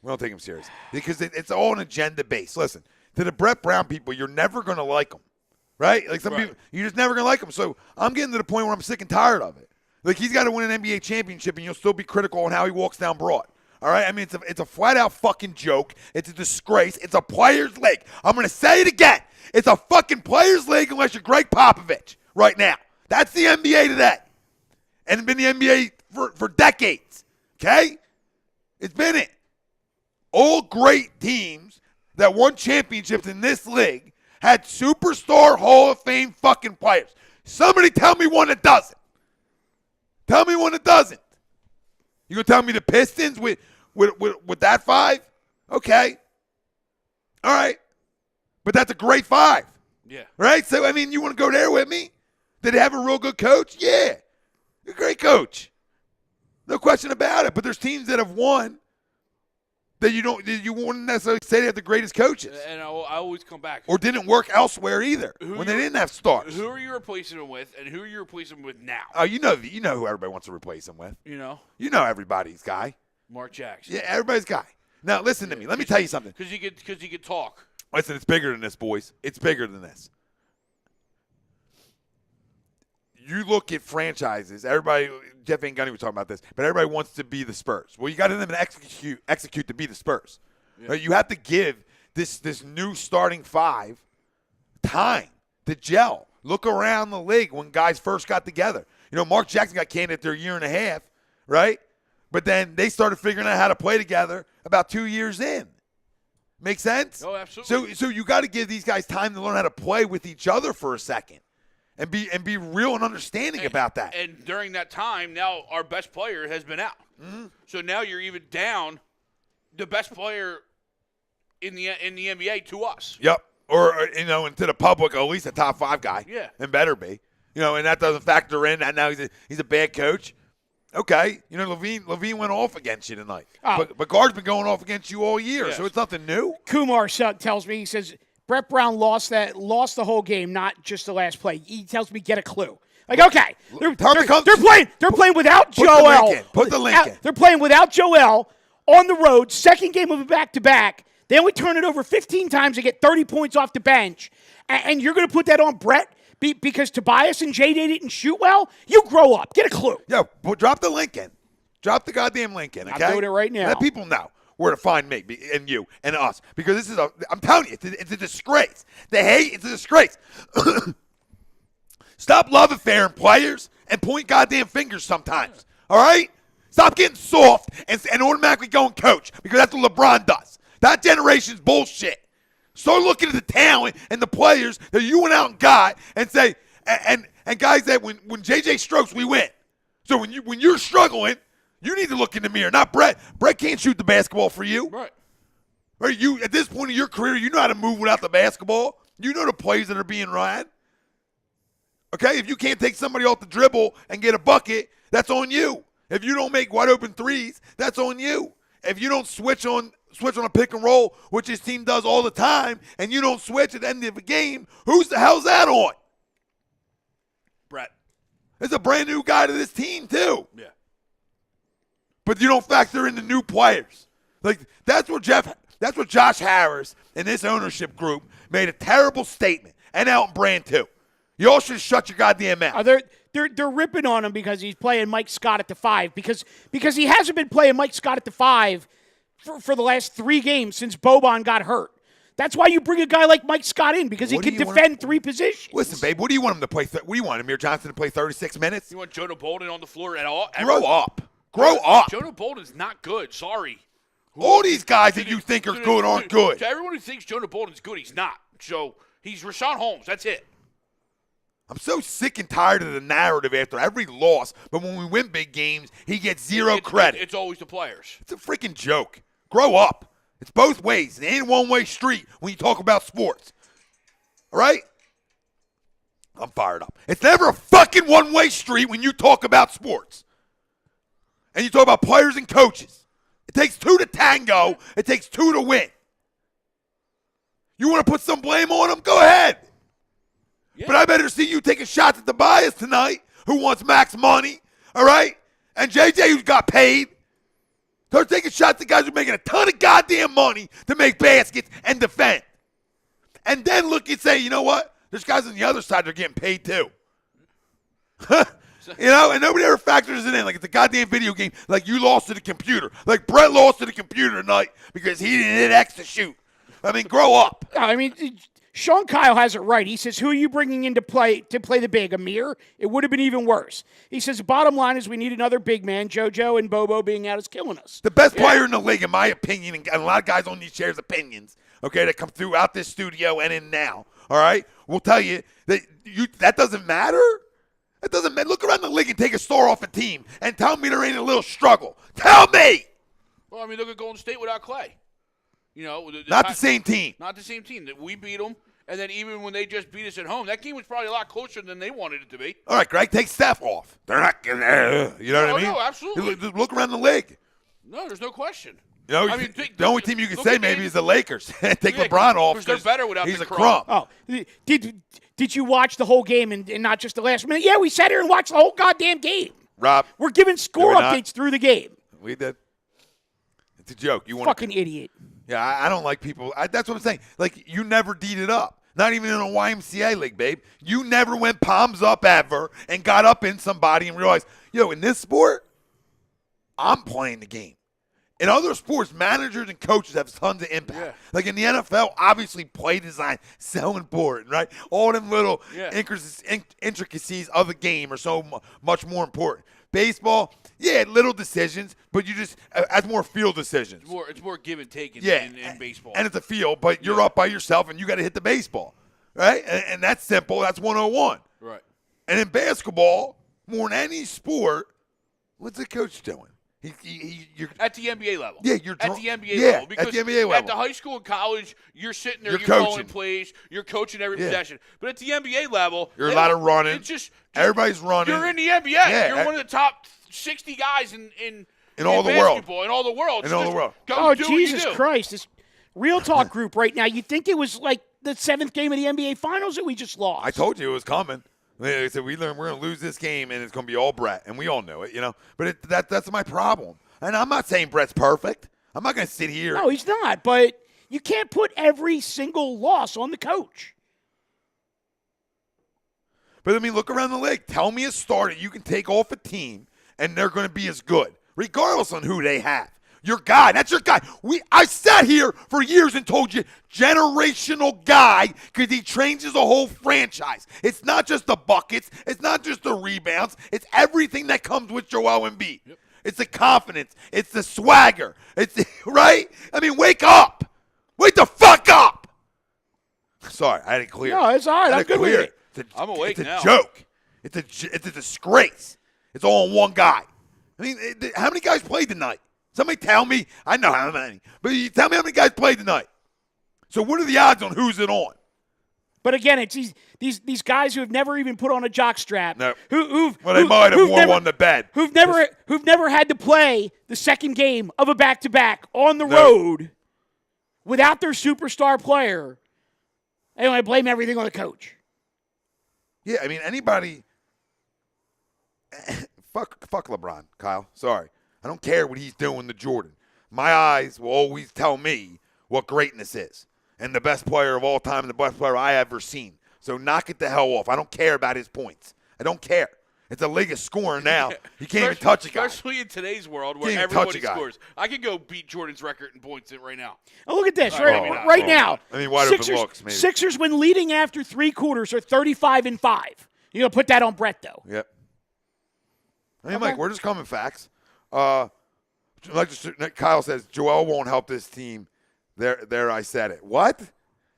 We don't take him serious because it's all an agenda base. Listen, to the Brett Brown people, you're never going to like them, right? Like some people, you're just never going to like them. So I'm getting to the point where I'm sick and tired of it. Like he's got to win an NBA championship, and you'll still be critical on how he walks down broad. All right? I mean, it's a flat out fucking joke. It's a disgrace. It's a players' league. I'm going to say it again. It's a fucking players' league unless you're Greg Popovich right now. That's the NBA today, and it's been the NBA for decades. Okay, it's been it. All great teams that won championships in this league had superstar Hall of Fame fucking players. Somebody tell me one that doesn't. Tell me one that doesn't. You gonna tell me the Pistons with that 5? Okay. All right. But that's a great 5. Yeah. Right? So, I mean, you want to go there with me? Did they have a real good coach? Yeah. A great coach. No question about it. But there's teams that have won that you wouldn't necessarily say they have the greatest coaches. And I always come back. Or didn't work elsewhere either when they didn't have stars. Who are you replacing them with, and who are you replacing them with now? Oh, you know who everybody wants to replace him with. You know everybody's guy. Mark Jackson. Yeah, everybody's guy. Now, listen to me. Let me tell you something. Because he could talk. Listen, it's bigger than this, boys. It's bigger than this. You look at franchises. Everybody, Jeff Van Gundy was talking about this, but everybody wants to be the Spurs. Well, you got to them and execute to be the Spurs. Yeah. Right? You have to give this new starting 5 time to gel. Look around the league when guys first got together. Mark Jackson got canned after a year and a half, right? But then they started figuring out how to play together about 2 years in. Make sense? Oh, absolutely. So you got to give these guys time to learn how to play with each other for a second. And be real and understanding about that. And during that time, now our best player has been out. Mm-hmm. So now you're even down the best player in the NBA to us. Yep. Or and to the public, at least a top 5 guy. Yeah. And better be. And that doesn't factor in that now he's a bad coach. Okay. Levine went off against you tonight. Oh. But Guard's been going off against you all year, yes. So it's nothing new. Kumar tells me, he says, Brett Brown lost the whole game, not just the last play. He tells me get a clue. Like, okay, they're playing without Joel. Put the link in. They're playing without Joel on the road, second game of a back-to-back. They only turn it over 15 times to get 30 points off the bench. And you're going to put that on Brett because Tobias and Jay didn't shoot well? You grow up. Get a clue. Yeah, drop the link in. Drop the goddamn link in, okay? I'm doing it right now. Let people know where to find me and you and us. Because this is I'm telling you, it's a disgrace. The hate, it's a disgrace. Stop love affairing players and point goddamn fingers sometimes. All right? Stop getting soft and automatically going coach because that's what LeBron does. That generation's Start looking at the talent and the players that you went out and got and say, and And guys that when JJ strokes, we win. So when you're struggling, you need to look in the mirror, not Brett. Brett can't shoot the basketball for you. Right. Right? You at this point in your career, you know how to move without the basketball. You know the plays that are being run. Okay? If you can't take somebody off the dribble and get a bucket, that's on you. If you don't make wide open threes, that's on you. If you don't switch on a pick and roll, which his team does all the time, and you don't switch at the end of the game, who's the hell's that on? Brett. It's a brand new guy to this team, too. Yeah. But you don't factor in the new players. Like, that's what Josh Harris and this ownership group made a terrible statement. And Elton Brand, too. You all should shut your goddamn mouth. They're ripping on him because he's playing Mike Scott at the 5. Because he hasn't been playing Mike Scott at the 5 for the last 3 games since Boban got hurt. That's why you bring a guy like Mike Scott in, because he can defend 3 positions. Listen, babe, what do you want him to play? What do you want, Amir Johnson to play 36 minutes? You want Jonah Bolden on the floor at all? Grow up. Grow up. Jonah Bolden's not good. Sorry. All these guys that you think are good aren't good. To everyone who thinks Jonah Bolden's good, he's not. So he's Rashawn Holmes. That's it. I'm so sick and tired of the narrative after every loss, but when we win big games, he gets zero credit. It's always the players. It's a freaking joke. Grow up. It's both ways. It ain't a one-way street when you talk about sports. All right? I'm fired up. It's never a fucking one-way street when you talk about sports. And you talk about players and coaches. It takes 2 to tango. It takes 2 to win. You want to put some blame on them? Go ahead. Yeah. But I better see you taking shots at the bias tonight, who wants max money, all right? And JJ, who's got paid. They're taking shots at guys who are making a ton of goddamn money to make baskets and defend. And then look and say, you know what? There's guys on the other side that are getting paid too. You know, and nobody ever factors it in. Like it's a goddamn video game. Like you lost to the computer. Like Brett lost to the computer tonight because he didn't hit X to shoot. I mean, grow up. I mean, Sean Kyle has it right. He says, who are you bringing in to play the big? Amir? It would have been even worse. He says, the bottom line is we need another big man. JoJo and Bobo being out is killing us. The best player in the league, in my opinion, and a lot of guys on these chairs' opinions, okay, that come throughout this studio and in now, all right, will tell you that doesn't matter. It doesn't matter. Look around the league and take a star off a team and tell me there ain't a little struggle. Tell me. Well, I mean, look at Golden State without Clay. You know, not the same team. Not the same team. We beat them, and then even when they just beat us at home, that game was probably a lot closer than they wanted it to be. All right, Greg, take Steph off. They're not going to, you know what I mean? No, absolutely. Just look around the league. No, there's no question. You know, I mean, the only team you can say maybe is the Lakers. Take LeBron off because they're better without he's the a crumb. Oh, did you watch the whole game and not just the last minute? Yeah, we sat here and watched the whole goddamn game. Rob, we're giving score updates through the game. We did. It's a joke. You want fucking idiot. Yeah, I don't like people. That's what I'm saying. Like, you never D'd it up. Not even in a YMCA league, babe. You never went palms up ever and got up in somebody and realized, yo, in this sport, I'm playing the game. In other sports, managers and coaches have tons of impact. Yeah. Like in the NFL, obviously play design so important, right? All them little intricacies of the game are so much more important. Baseball, little decisions, but you just as more field decisions. It's more give and take in baseball. And it's a field, but you're up by yourself and you got to hit the baseball, right? And that's simple. That's 101. Right. And in basketball, more than any sport, what's the coach doing? You're at the NBA level. Yeah, you're at the NBA level. Because at the NBA level. At the high school and college, you're sitting there, you're calling plays, you're coaching every possession. But at the NBA level, you're a lot of running. It's just everybody's running. You're in the NBA. Yeah, you're one of the top 60 guys in all the world. In all the world. In all the world. Oh, Jesus Christ. This Real Talk group right now, you think it was like the 7th game of the NBA Finals that we just lost. I told you it was coming. They said we're going to lose this game, and it's going to be all Brett, and we all know it, you know. But that's my problem. And I'm not saying Brett's perfect. I'm not going to sit here. No, he's not. But you can't put every single loss on the coach. But, I mean, look around the league. Tell me a star that you can take off a team, and they're going to be as good, regardless on who they have. Your guy. That's your guy. I sat here for years and told you, generational guy, because he changes a whole franchise. It's not just the buckets. It's not just the rebounds. It's everything that comes with Joel Embiid. Yep. It's the confidence. It's the swagger. It's right? I mean, wake up. Wake the fuck up. Sorry, I had it clear. No, it's all right. I'm good with it. I'm awake now. It's a joke. It's a disgrace. It's all on one guy. I mean, how many guys played tonight? Somebody tell me. I know how many. But you tell me how many guys played tonight. So what are the odds on who's it on? But again, it's these guys who have never even put on a jock strap. No. They might have worn one to bed. Who've never had to play the second game of a back-to-back on the road without their superstar player. They want to blame everything on the coach. Yeah, I mean, anybody. Fuck LeBron, Kyle. Sorry. I don't care what he's doing to Jordan. My eyes will always tell me what greatness is. And the best player of all time and the best player I ever seen. So knock it the hell off. I don't care about his points. I don't care. It's a league of scoring now. You can't even touch a guy. Especially in today's world where Can't even everybody touch a guy. scores. I could go beat Jordan's record in points right now. Oh, look at this. Right Now. I mean, wide open looks, maybe. Sixers, when leading after 3 quarters, are 35-5. You're going to put that on Brett, though. Yep. I mean, Mike, we're just coming facts. Kyle says, Joel won't help this team. There, I said it. What?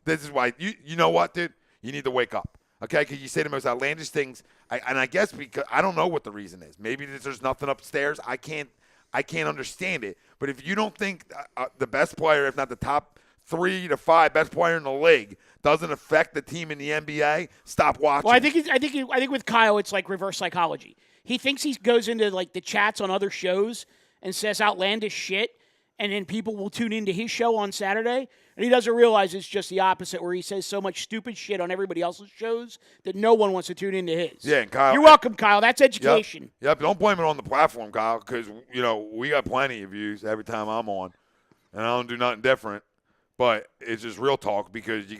This is why. You know what, dude? You need to wake up. Okay? Because you say the most outlandish things. And I guess because I don't know what the reason is. Maybe there's nothing upstairs. I can't understand it. But if you don't think the best player, if not the top 3 to 5 best player in the league, doesn't affect the team in the NBA, stop watching. Well, I think with Kyle, it's like reverse psychology. He thinks he goes into like the chats on other shows and says outlandish shit, and then people will tune into his show on Saturday. And he doesn't realize it's just the opposite, where he says so much stupid shit on everybody else's shows that no one wants to tune into his. Yeah, and Kyle. You're welcome, Kyle. That's education. Yep. Don't blame it on the platform, Kyle, because, we got plenty of views every time I'm on, and I don't do nothing different. But it's just real talk because you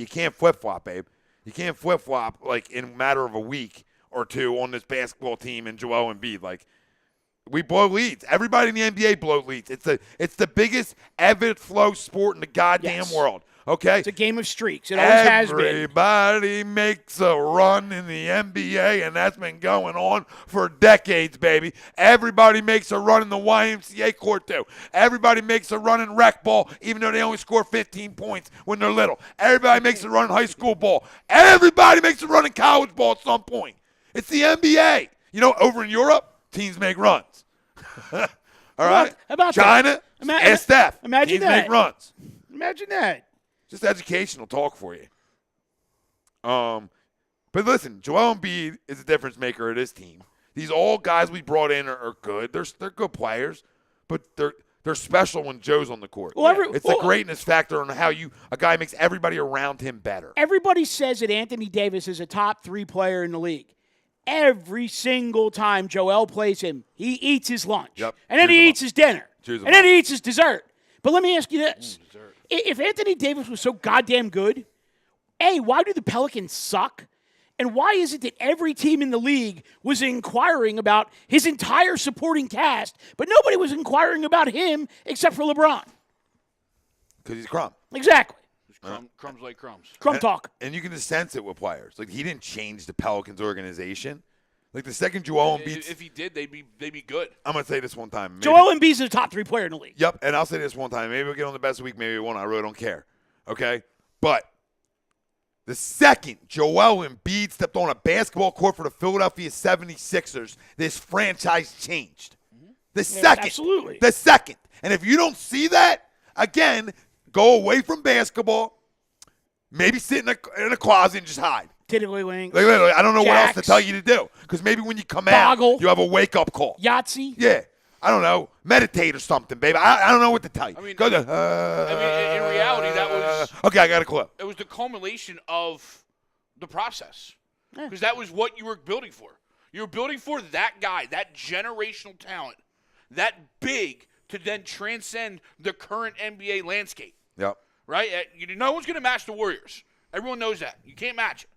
can't flip-flop, babe. You can't flip-flop, like, in a matter of a week or two on this basketball team and Joel Embiid. Like, we blow leads. Everybody in the NBA blow leads. It's the biggest ebb and flow sport in the goddamn world. Okay? It's a game of streaks. It always has been. Everybody makes a run in the NBA, and that's been going on for decades, baby. Everybody makes a run in the YMCA court, too. Everybody makes a run in rec ball, even though they only score 15 points when they're little. Everybody makes a run in high school ball. Everybody makes a run in college ball at some point. It's the NBA. Over in Europe, teams make runs. All right? How about China, and Steph. Imagine teams that. make runs. Imagine that. Just educational talk for you. But listen, Joel Embiid is a difference maker of this team. These all guys we brought in are good. They're good players, but they're special when Joe's on the court. It's the greatness factor on how a guy makes everybody around him better. Everybody says that Anthony Davis is a top 3 player in the league. Every single time Joel plays him, he eats his lunch. Yep. And then he eats his dinner. Choose and then he eats his dessert. But let me ask you this. If Anthony Davis was so goddamn good, A, why do the Pelicans suck? And why is it that every team in the league was inquiring about his entire supporting cast, but nobody was inquiring about him except for LeBron? Because he's Crumb. Exactly. Crumbs like crumbs. Crumb talk. And you can just sense it with players. Like, he didn't change the Pelicans organization. Like, the second Joel Embiid. If he did, they'd be good. I'm going to say this one time. Joel Embiid's a top 3 player in the league. Yep, and I'll say this one time. Maybe we'll get on the best week, maybe we won't. I really don't care. Okay? But the second Joel Embiid stepped on a basketball court for the Philadelphia 76ers, this franchise changed. The second. Absolutely. The second. And if you don't see that, again, go away from basketball, maybe sit in a closet and just hide. Tiddlywinks. Like, literally, I don't know what else to Jacks. tell you to do. Because maybe when you come Boggle. out, you have a wake-up call. Yahtzee. Yeah. I don't know. Meditate or something, baby. I don't know what to tell you. I mean, go to, in reality, that was... Okay, I got a clue. It was the culmination of the process. Because that was what you were building for. You were building for that guy, that generational talent, that big to then transcend the current NBA landscape. Yep. Right? No one's going to match the Warriors. Everyone knows that. You can't match it.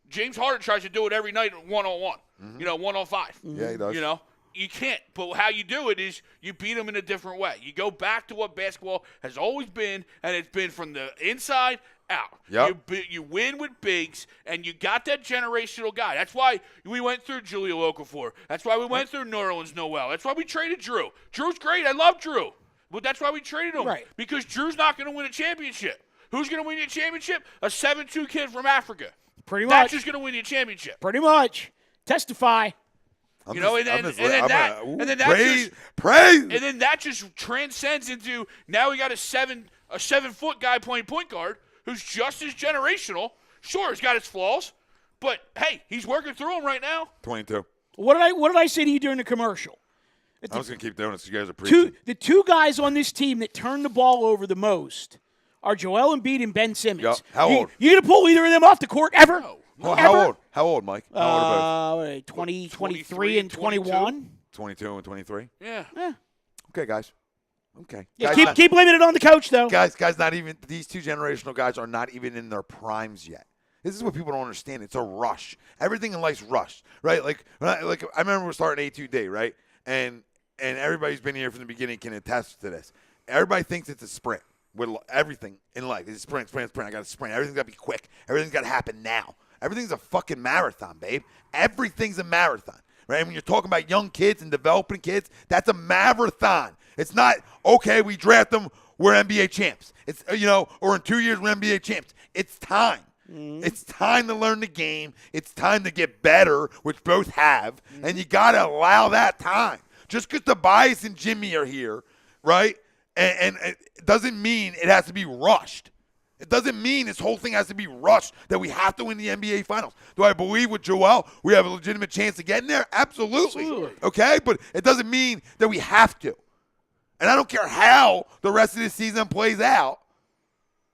James Harden tries to do it every night one-on-one. 1-on-5. Yeah, he does. You can't. But how you do it is you beat them in a different way. You go back to what basketball has always been, and it's been from the inside out. Yep. You win with bigs, and you got that generational guy. That's why we went through Julio Okafor. That's why we went through Nerlens Noel. That's why we traded Drew. Drew's great. I love Drew. But that's why we traded him. Right. Because Drew's not going to win a championship. Who's going to win a championship? A 7'2" kid from Africa. Pretty much. That's just going to win you a championship. Pretty much. Testify. And then that just transcends into now we got a 7-foot guy playing point guard who's just as generational. Sure, he's got his flaws, but hey, he's working through them right now. 22. What did I say to you during the commercial? I was going to keep doing this. You guys are preaching. The two guys on this team that turn the ball over the most are Joel Embiid and Ben Simmons. Yep. How old? You going to pull either of them off the court ever? No. How old, Mike? How old are both? 20, 23, and 21. 22 and 23? Yeah. Okay, guys. Okay. Yeah, Guys, keep blaming it on the coach, though. Guys, not even – these two generational guys are not even in their primes yet. This is what people don't understand. It's a rush. Everything in life's rushed, right? Like I remember we're starting A2D, right? And everybody's been here from the beginning can attest to this. Everybody thinks it's a sprint with everything in life. It's a sprint. I got to sprint. Everything's got to be quick. Everything's got to happen now. Everything's a fucking marathon, babe. Everything's a marathon, right? And when you're talking about young kids and developing kids, that's a marathon. It's not, okay, we draft them, we're NBA champs. It's, or in 2 years, we're NBA champs. It's time. It's time to learn the game. It's time to get better, which both have, and you got to allow that time. Just because Tobias and Jimmy are here, right, and it doesn't mean it has to be rushed. It doesn't mean this whole thing has to be rushed, that we have to win the NBA Finals. Do I believe with Joel we have a legitimate chance of getting there? Absolutely. Okay? But it doesn't mean that we have to. And I don't care how the rest of this season plays out.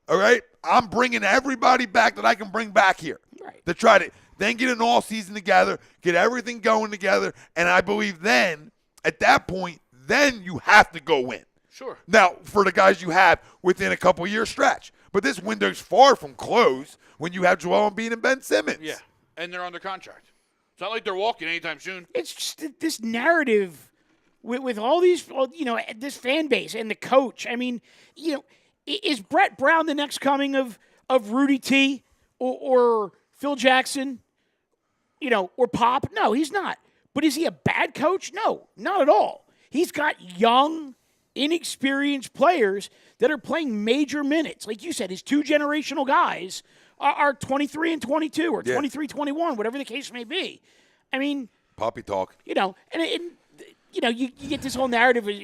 All right? I'm bringing everybody back that I can bring back here to try to then get an all season together, get everything going together, and I believe then, at that point, then you have to go win. Sure. Now, for the guys you have within a couple-year stretch. But this window's far from closed when you have Joel Embiid and Ben Simmons. Yeah, and they're under contract. It's not like they're walking anytime soon. It's just this narrative with all these, this fan base and the coach. I mean, is Brett Brown the next coming of Rudy T or Phil Jackson, or Pop? No, he's not. But is he a bad coach? No, not at all. He's got young, inexperienced players that are playing major minutes. Like you said, his two generational guys are 23 and 22 or 23, 21, whatever the case may be. I mean, Poppy talk. And you get this whole narrative of,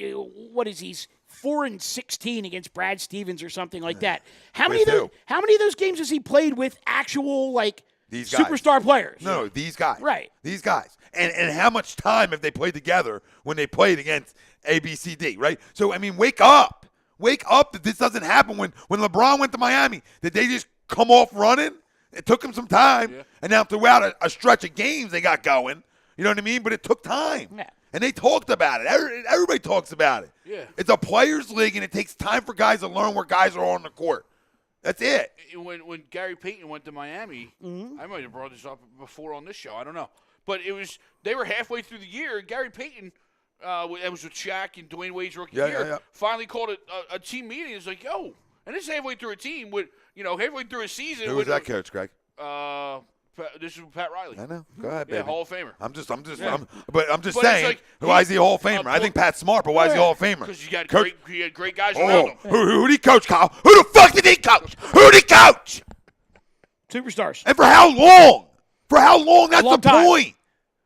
what is he's 4-16 against Brad Stevens or something like that. How many of those games has he played with actual these guys. Superstar players? No, these guys. Right. These guys. And how much time have they played together when they played against ABCD, right? So, I mean, wake up. Wake up that this doesn't happen. When LeBron went to Miami, did they just come off running? It took them some time. Yeah. And now throughout a stretch of games they got going. You know what I mean? But it took time. Yeah. And they talked about it. Everybody talks about it. Yeah. It's a players' league, and it takes time for guys to learn where guys are on the court. That's it. When Gary Payton went to Miami, I might have brought this up before on this show. I don't know. But they were halfway through the year, and Gary Payton, it was with Shaq and Dwayne Wade's rookie year, finally called it a team meeting. It's like, yo, and this is halfway through a team with, halfway through a season. Who was that coach, Greg? This is Pat Riley. I know. Go ahead, baby. Yeah, Hall of Famer. I'm just saying. Why is he a Hall of Famer? I think Pat's smart, but why is he Hall of Famer? Because he had great guys around him. Who did he coach, Kyle? Who the fuck did he coach? Who did he coach? Superstars. And for how long? For how long? That's the time. point.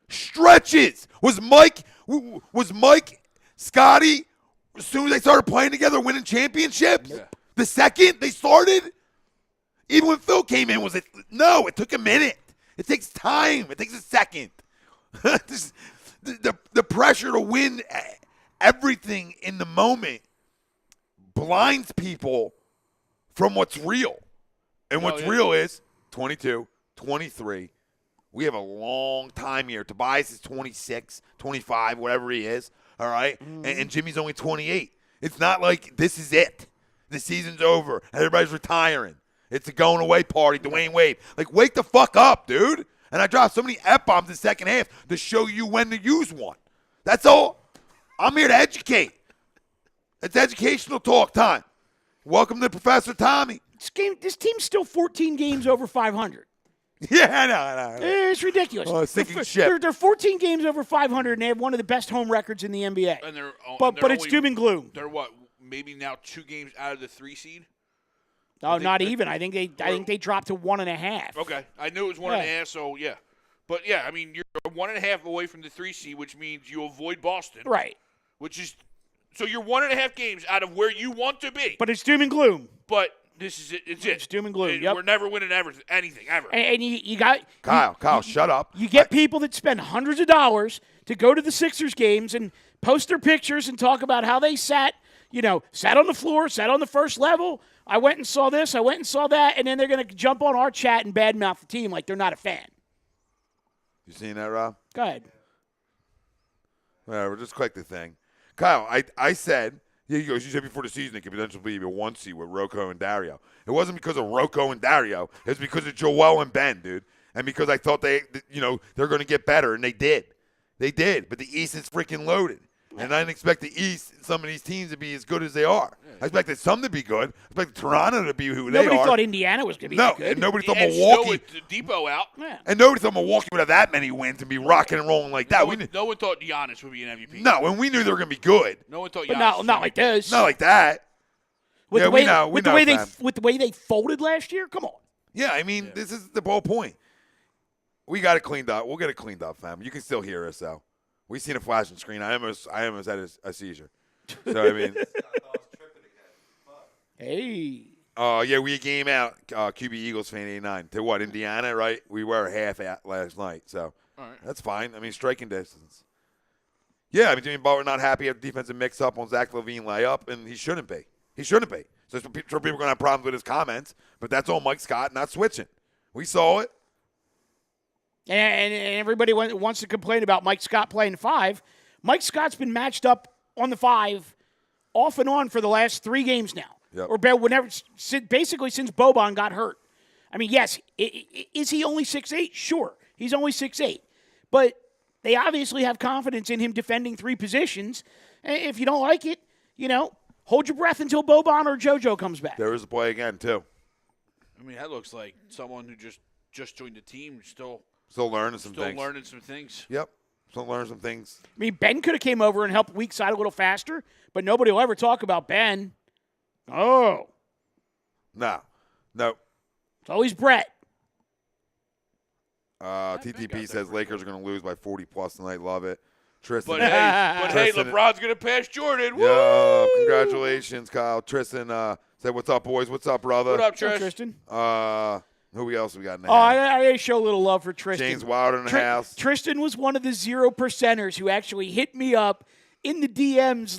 Stretches. Was Mike, Scotty, as soon as they started playing together, winning championships? Yeah. The second they started? Even when Phil came in, no, it took a minute. It takes time. It takes a second. The pressure to win everything in the moment blinds people from what's real. And what's real is 22, 23. We have a long time here. Tobias is 26, 25, whatever he is, all right? And Jimmy's only 28. It's not like this is it. The season's over. Everybody's retiring. It's a going-away party, Dwayne Wade. Wake the fuck up, dude. And I dropped so many F-bombs in the second half to show you when to use one. That's all. I'm here to educate. It's educational talk time. Welcome to Professor Tommy. This team's still 14 games over 500. Yeah, I know. It's ridiculous. Oh, sinking ship. They're 14 games over 500, and they have one of the best home records in the NBA. But it's doom and gloom. They're what? Maybe now 2 games out of the 3 seed? No, not even. I think they dropped to 1.5. Okay. I knew it was 1.5, so yeah. But, yeah, I mean, you're 1.5 away from the 3 seed, which means you avoid Boston. Right. Which is – so you're 1.5 games out of where you want to be. But it's doom and gloom. But this is it. It's doom and gloom, yep. We're never winning anything, ever. And you got – Kyle, shut up. You get people that spend hundreds of dollars to go to the Sixers games and post their pictures and talk about how they sat on the floor, sat on the first level. I went and saw this, I went and saw that, and then they're going to jump on our chat and badmouth the team like they're not a fan. You seen that, Rob? Go ahead. Whatever, just click the thing. Kyle, I said, you said before the season it could potentially be a 1 seed with Rocco and Dario. It wasn't because of Rocco and Dario. It was because of Joel and Ben, dude. And because I thought they're going to get better, and they did. They did, but the East is freaking loaded. And I didn't expect the East, some of these teams, to be as good as they are. I expected some to be good. I expected Toronto to be who they are. Nobody thought Indiana was going to be good. And nobody thought and Milwaukee. still with Depot out. Yeah. And nobody thought Milwaukee would have that many wins and be rocking and rolling like that. No one thought Giannis would be an MVP. No, and we knew they were going to be good. No one thought But Giannis. not like this. Not like that. With Yeah, the way they folded last year, come on. Yeah, I mean, this is the whole point. We got it cleaned up. We'll get it cleaned up, fam. You can still hear us, though. We seen a flashing screen. I almost had a seizure. So, I mean. Hey. Yeah, we game out QB Eagles fan 89 to what, Indiana, right? We were half at last night, so that's fine. I mean, striking distance. Yeah, I mean, Jimmy Butler not happy at the defensive mix-up on Zach LaVine layup, and he shouldn't be. He shouldn't be. So I'm sure people are going to have problems with his comments, but that's on Mike Scott not switching. We saw it. And everybody wants to complain about Mike Scott playing 5. Mike Scott's been matched up on the 5 off and on for the last 3 games now. Yep. Or basically since Boban got hurt. I mean, yes, is he only 6'8"? Sure, he's only 6'8". But they obviously have confidence in him defending 3 positions. And if you don't like it, hold your breath until Boban or JoJo comes back. There is a play again, too. I mean, that looks like someone who just joined the team, still learning some things. Still learning some things. Yep. Still learning some things. I mean, Ben could have came over and helped weak side a little faster, but nobody will ever talk about Ben. Oh. No. It's always Brett. TTP says Lakers are going to lose by 40-plus tonight. Love it. Tristan. But hey, LeBron's going to pass Jordan. Woo! Yeah, congratulations, Kyle. Tristan said, "What's up, boys? What's up, brother?" What up, Hey, Trish? Tristan. Who else we got in the Oh, house? I show a little love for Tristan. James Wilder in the house. Tristan was one of the 0%ers who actually hit me up in the DMs.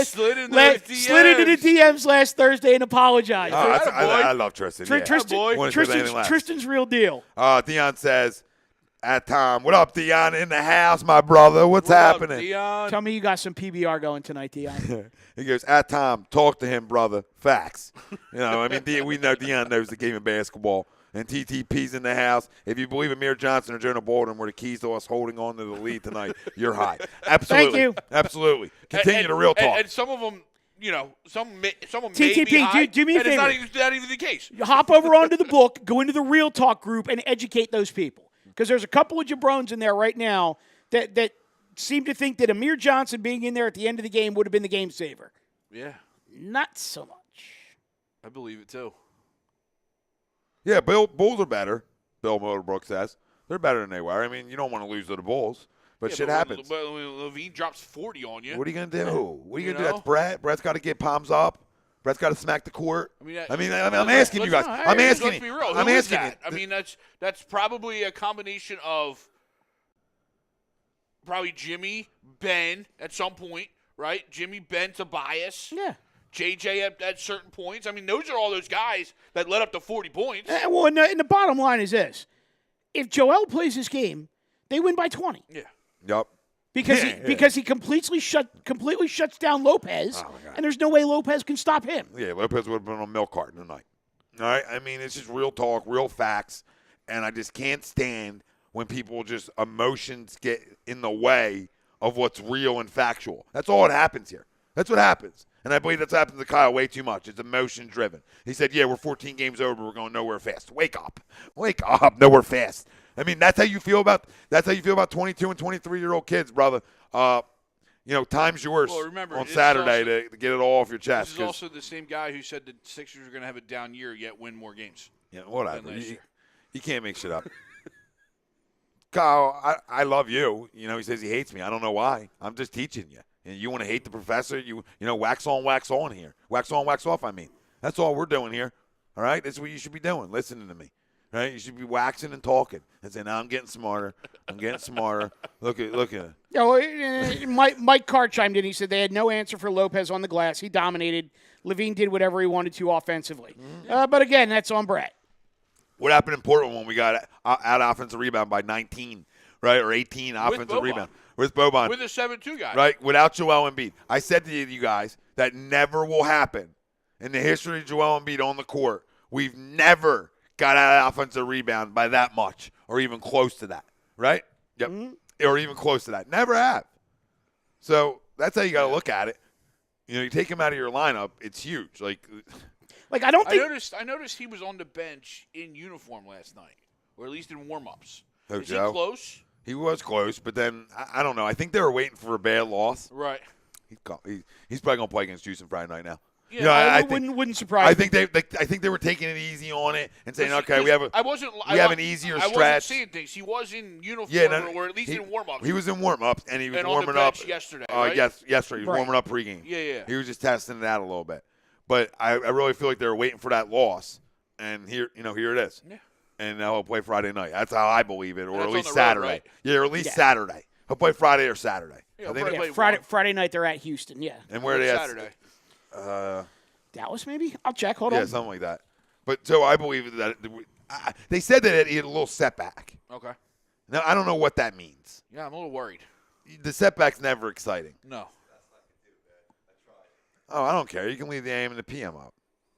Slid into the DMs last Thursday and apologized. I love Tristan. Tristan's real deal. Dion says, "At Tom, what up, Dion? In the house, my brother. What's happening?" Dion? Tell me you got some PBR going tonight, Dion. He goes, "At Tom, talk to him, brother. Facts." I mean, we know Dion knows the game of basketball. And TTP's in the house. If you believe Amir Johnson or Jonah Bolden were the keys to us holding on to the lead tonight, you're high. Absolutely. Thank you. Absolutely. Continue the real talk. And some of them, someone may TTP, be high, do me a and favor. it's not even the case. You hop over onto the book, go into the Real Talk group, and educate those people. Because there's a couple of jabrones in there right now that seem to think that Amir Johnson being in there at the end of the game would have been the game saver. Yeah. Not so much. I believe it, too. Yeah, Bulls are better, Bill Motorbrook says. They're better than they were. I mean, you don't want to lose to the Bulls, but shit happens. But when LaVine drops 40 on you. What are you going to do? What are you going to do? That's Brett. Brett's got to get palms up. Brett's got to smack the court. I'm asking you guys. I'm asking you. Let's be real. I'm asking you. I mean, that's probably a combination of probably Jimmy, Ben at some point, right? Jimmy, Ben, Tobias. Yeah. JJ at certain points. I mean, those are all those guys that led up to 40 points. Well, and the bottom line is this. If Joel plays this game, they win by 20. Yeah. Yep. Because he completely shuts down Lopez, and there's no way Lopez can stop him. Yeah, Lopez would have been on a milk carton tonight. All right? I mean, it's just real talk, real facts, and I just can't stand when people just emotions get in the way of what's real and factual. That's all that happens here. That's what happens. And I believe that's happened to Kyle way too much. It's emotion-driven. He said, yeah, we're 14 games over, but we're going nowhere fast. Wake up. Nowhere fast. I mean, that's how you feel about 22 and 23-year-old kids, brother. Time's yours on Saturday to get it all off your chest. This is also the same guy who said the Sixers are going to have a down year yet win more games. Yeah, whatever. You can't make shit up. Kyle, I love you. You know, he says he hates me. I don't know why. I'm just teaching you. And you want to hate the professor? You know, wax on here. Wax on, wax off, I mean. That's all we're doing here. All right? That's what you should be doing, listening to me. Right? You should be waxing and talking and saying, now I'm getting smarter. I'm getting smarter. Look at it. Yeah, Mike Carr chimed in. He said they had no answer for Lopez on the glass. He dominated. Levine did whatever he wanted to offensively. But again, that's on Brett. What happened in Portland when we got out offensive rebound by 19, right, or 18 offensive rebound with Boban, with a 7-2 guy, right, without Joel Embiid? I said to you guys that never will happen in the history of Joel Embiid on the court. We've never got out of offensive rebound by that much, or even close to that, right? Yep, or even close to that. Never have. So that's how you got to look at it. You know, you take him out of your lineup, it's huge. Like I don't think I noticed he was on the bench in uniform last night, or at least in warm-ups. Oh, Is he Joe? close? He was close, but then I don't know. I think they were waiting for a bad loss. Right. He's probably gonna play against Houston Friday night now. Yeah, You know, I think, wouldn't surprise me. I think they were taking it easy on it and saying, Because okay, we have an easier I wasn't stretch. seeing things. He was in uniform, Yeah, or at least in warm-ups. He was in warm-ups, and he was and warming on the up bench yesterday. Right? Yes, yesterday he was Right. warming up pregame. Yeah. He was just testing it out a little bit, but I really feel like they were waiting for that loss, and here it is. Yeah. And now he'll play Friday night. That's how I believe it, or And at that's least on the road, Saturday. right? Yeah, or at least Yeah. Saturday. He'll play Friday or Saturday. Yeah, I think probably Yeah, play Friday night they're at Houston. Yeah, and where are they at? Saturday. Dallas maybe. I'll check. Hold Yeah, on. something like that. But so I believe that they said that he had a little setback. Okay. Now I don't know what that means. Yeah, I'm a little worried. The setback's never exciting. No. Oh, I don't care. You can leave the AM and the PM up.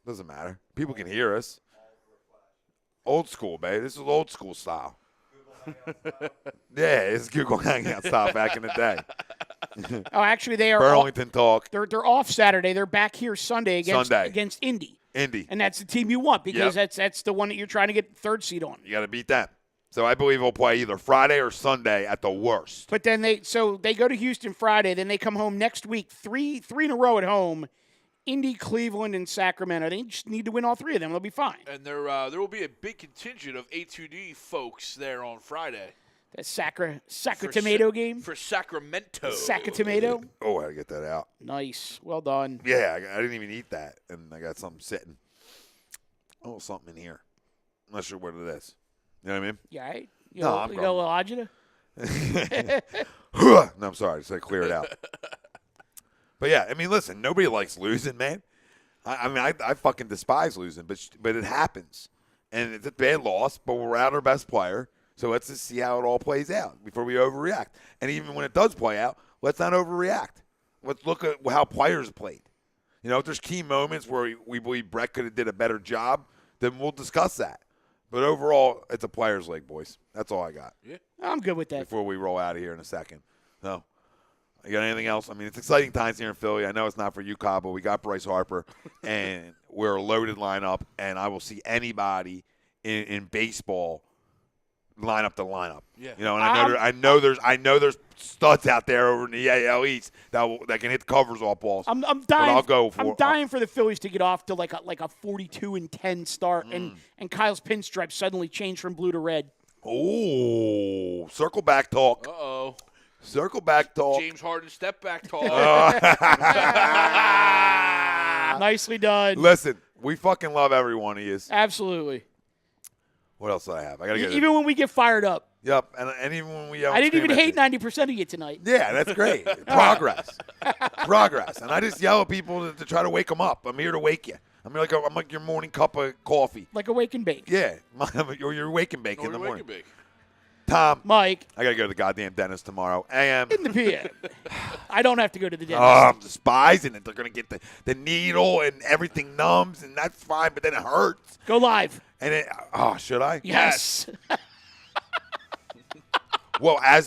Doesn't matter. People can hear us. Old school, babe. This is old school style. Yeah, it's Google Hangout style back in the day. Oh, actually, they are. Burlington talk. They're off Saturday. They're back here Sunday against Indy. Indy. And that's the team you want because Yep. that's the one that you're trying to get the third seed on. You got to beat them. So I believe he'll play either Friday or Sunday at the worst. But then they go to Houston Friday, then they come home next week, three in a row at home, Indy, Cleveland, and Sacramento. They just need to win all three of them. They'll be fine. And there will be a big contingent of A2D folks there on Friday. That Sacra-Tomato game? For Sacramento. Sac-a-tomato? Oh, I got to get that out. Nice. Well done. Yeah, I didn't even eat that, and I got something sitting. Oh, something in here. I'm not sure what it is. You know what I mean? You all right? No, I'm you got a little agita? No, I'm sorry. Just to clear it out. But, yeah, I mean, listen, nobody likes losing, man. I fucking despise losing, but it happens. And it's a bad loss, but we're out our best player. So let's just see how it all plays out before we overreact. And even when it does play out, let's not overreact. Let's look at how players played. You know, if there's key moments where we believe Brett could have did a better job, then we'll discuss that. But overall, it's a players' league, boys. That's all I got. Yeah. I'm good with that. Before we roll out of here in a second. No. You got anything else? I mean, it's exciting times here in Philly. I know it's not for you, Cobb, but we got Bryce Harper, and we're a loaded lineup, and I will see anybody in baseball line up the lineup. Yeah. You know, and I know there's studs out there over in the AL East that can hit the covers off balls. I'm dying. But I'll go for I'm dying for the Phillies to get off to like a 42-10 start, and Kyle's pinstripe suddenly change from blue to red. Oh, circle back talk. Uh-oh. Circle back talk. James Harden step back talk. Nicely done. Listen, we fucking love every one of you. Absolutely. What else do I have? I gotta get Even when we get fired up. Yep, and even when we I didn't even hate at you. 90% of you tonight. Yeah, that's great. Progress. And I just yell at people to try to wake them up. I'm here to wake you. I'm like your morning cup of coffee. Like a wake and bake. Yeah, or your wake and bake in Or the wake morning. and bake. Tom, Mike, I got to go to the goddamn dentist tomorrow. AM. in the PM. I don't have to go to the dentist. Oh, I'm despising it. They're going to get the needle and everything numbs, and that's fine, but then it hurts. Go live. And should I? Yes. Well, how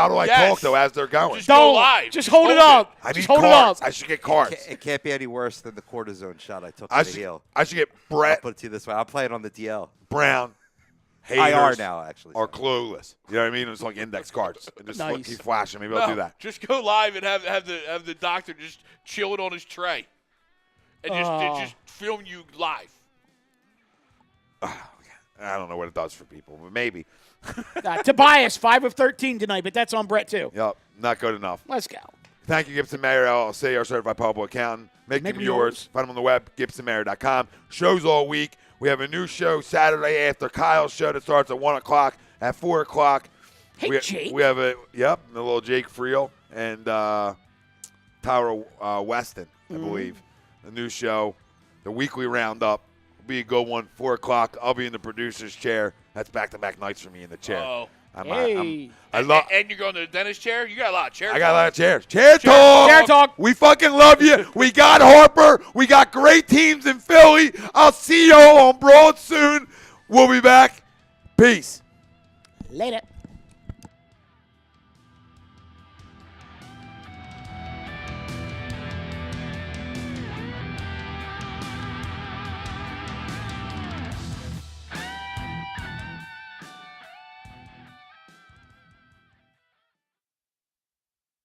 do I Yes. talk, though, as they're going? Just go live. Just Just hold it hold up. I need Just hold cards. it up. I should get cards. It can't be any worse than the cortisone shot I took I to the should, heel. I should get I'll Brett put it to you this way. I'm playing on the DL. Brown. Haters IR now, actually. are clueless. You know what I mean? It's like index cards. And just Nice. keep flashing. Maybe I'll do that. Just go live and have the doctor just chill it on his tray, and just film you live. I don't know what it does for people, but maybe. Tobias, 5 of 13 tonight, but that's on Brett too. Yep, not good enough. Let's go. Thank you, Gibson Mayer LLC, our certified public accountant. Make them yours. Find them on the web, gibsonmayer.com. Shows all week. We have a new show Saturday after Kyle's show that starts at 1 o'clock. At 4 o'clock, Jake. We have the little Jake Friel and Tyra Weston, I believe. The new show, the weekly roundup. Will be a good one. 4 o'clock. I'll be in the producer's chair. That's back-to-back nights for me in the chair. Oh. And you're going to the dentist chair? You got a lot of chairs. I got a lot of chairs. Chair talk. Chair talk. We fucking love you. We got Harper. We got great teams in Philly. I'll see you all on Broad soon. We'll be back. Peace. Later.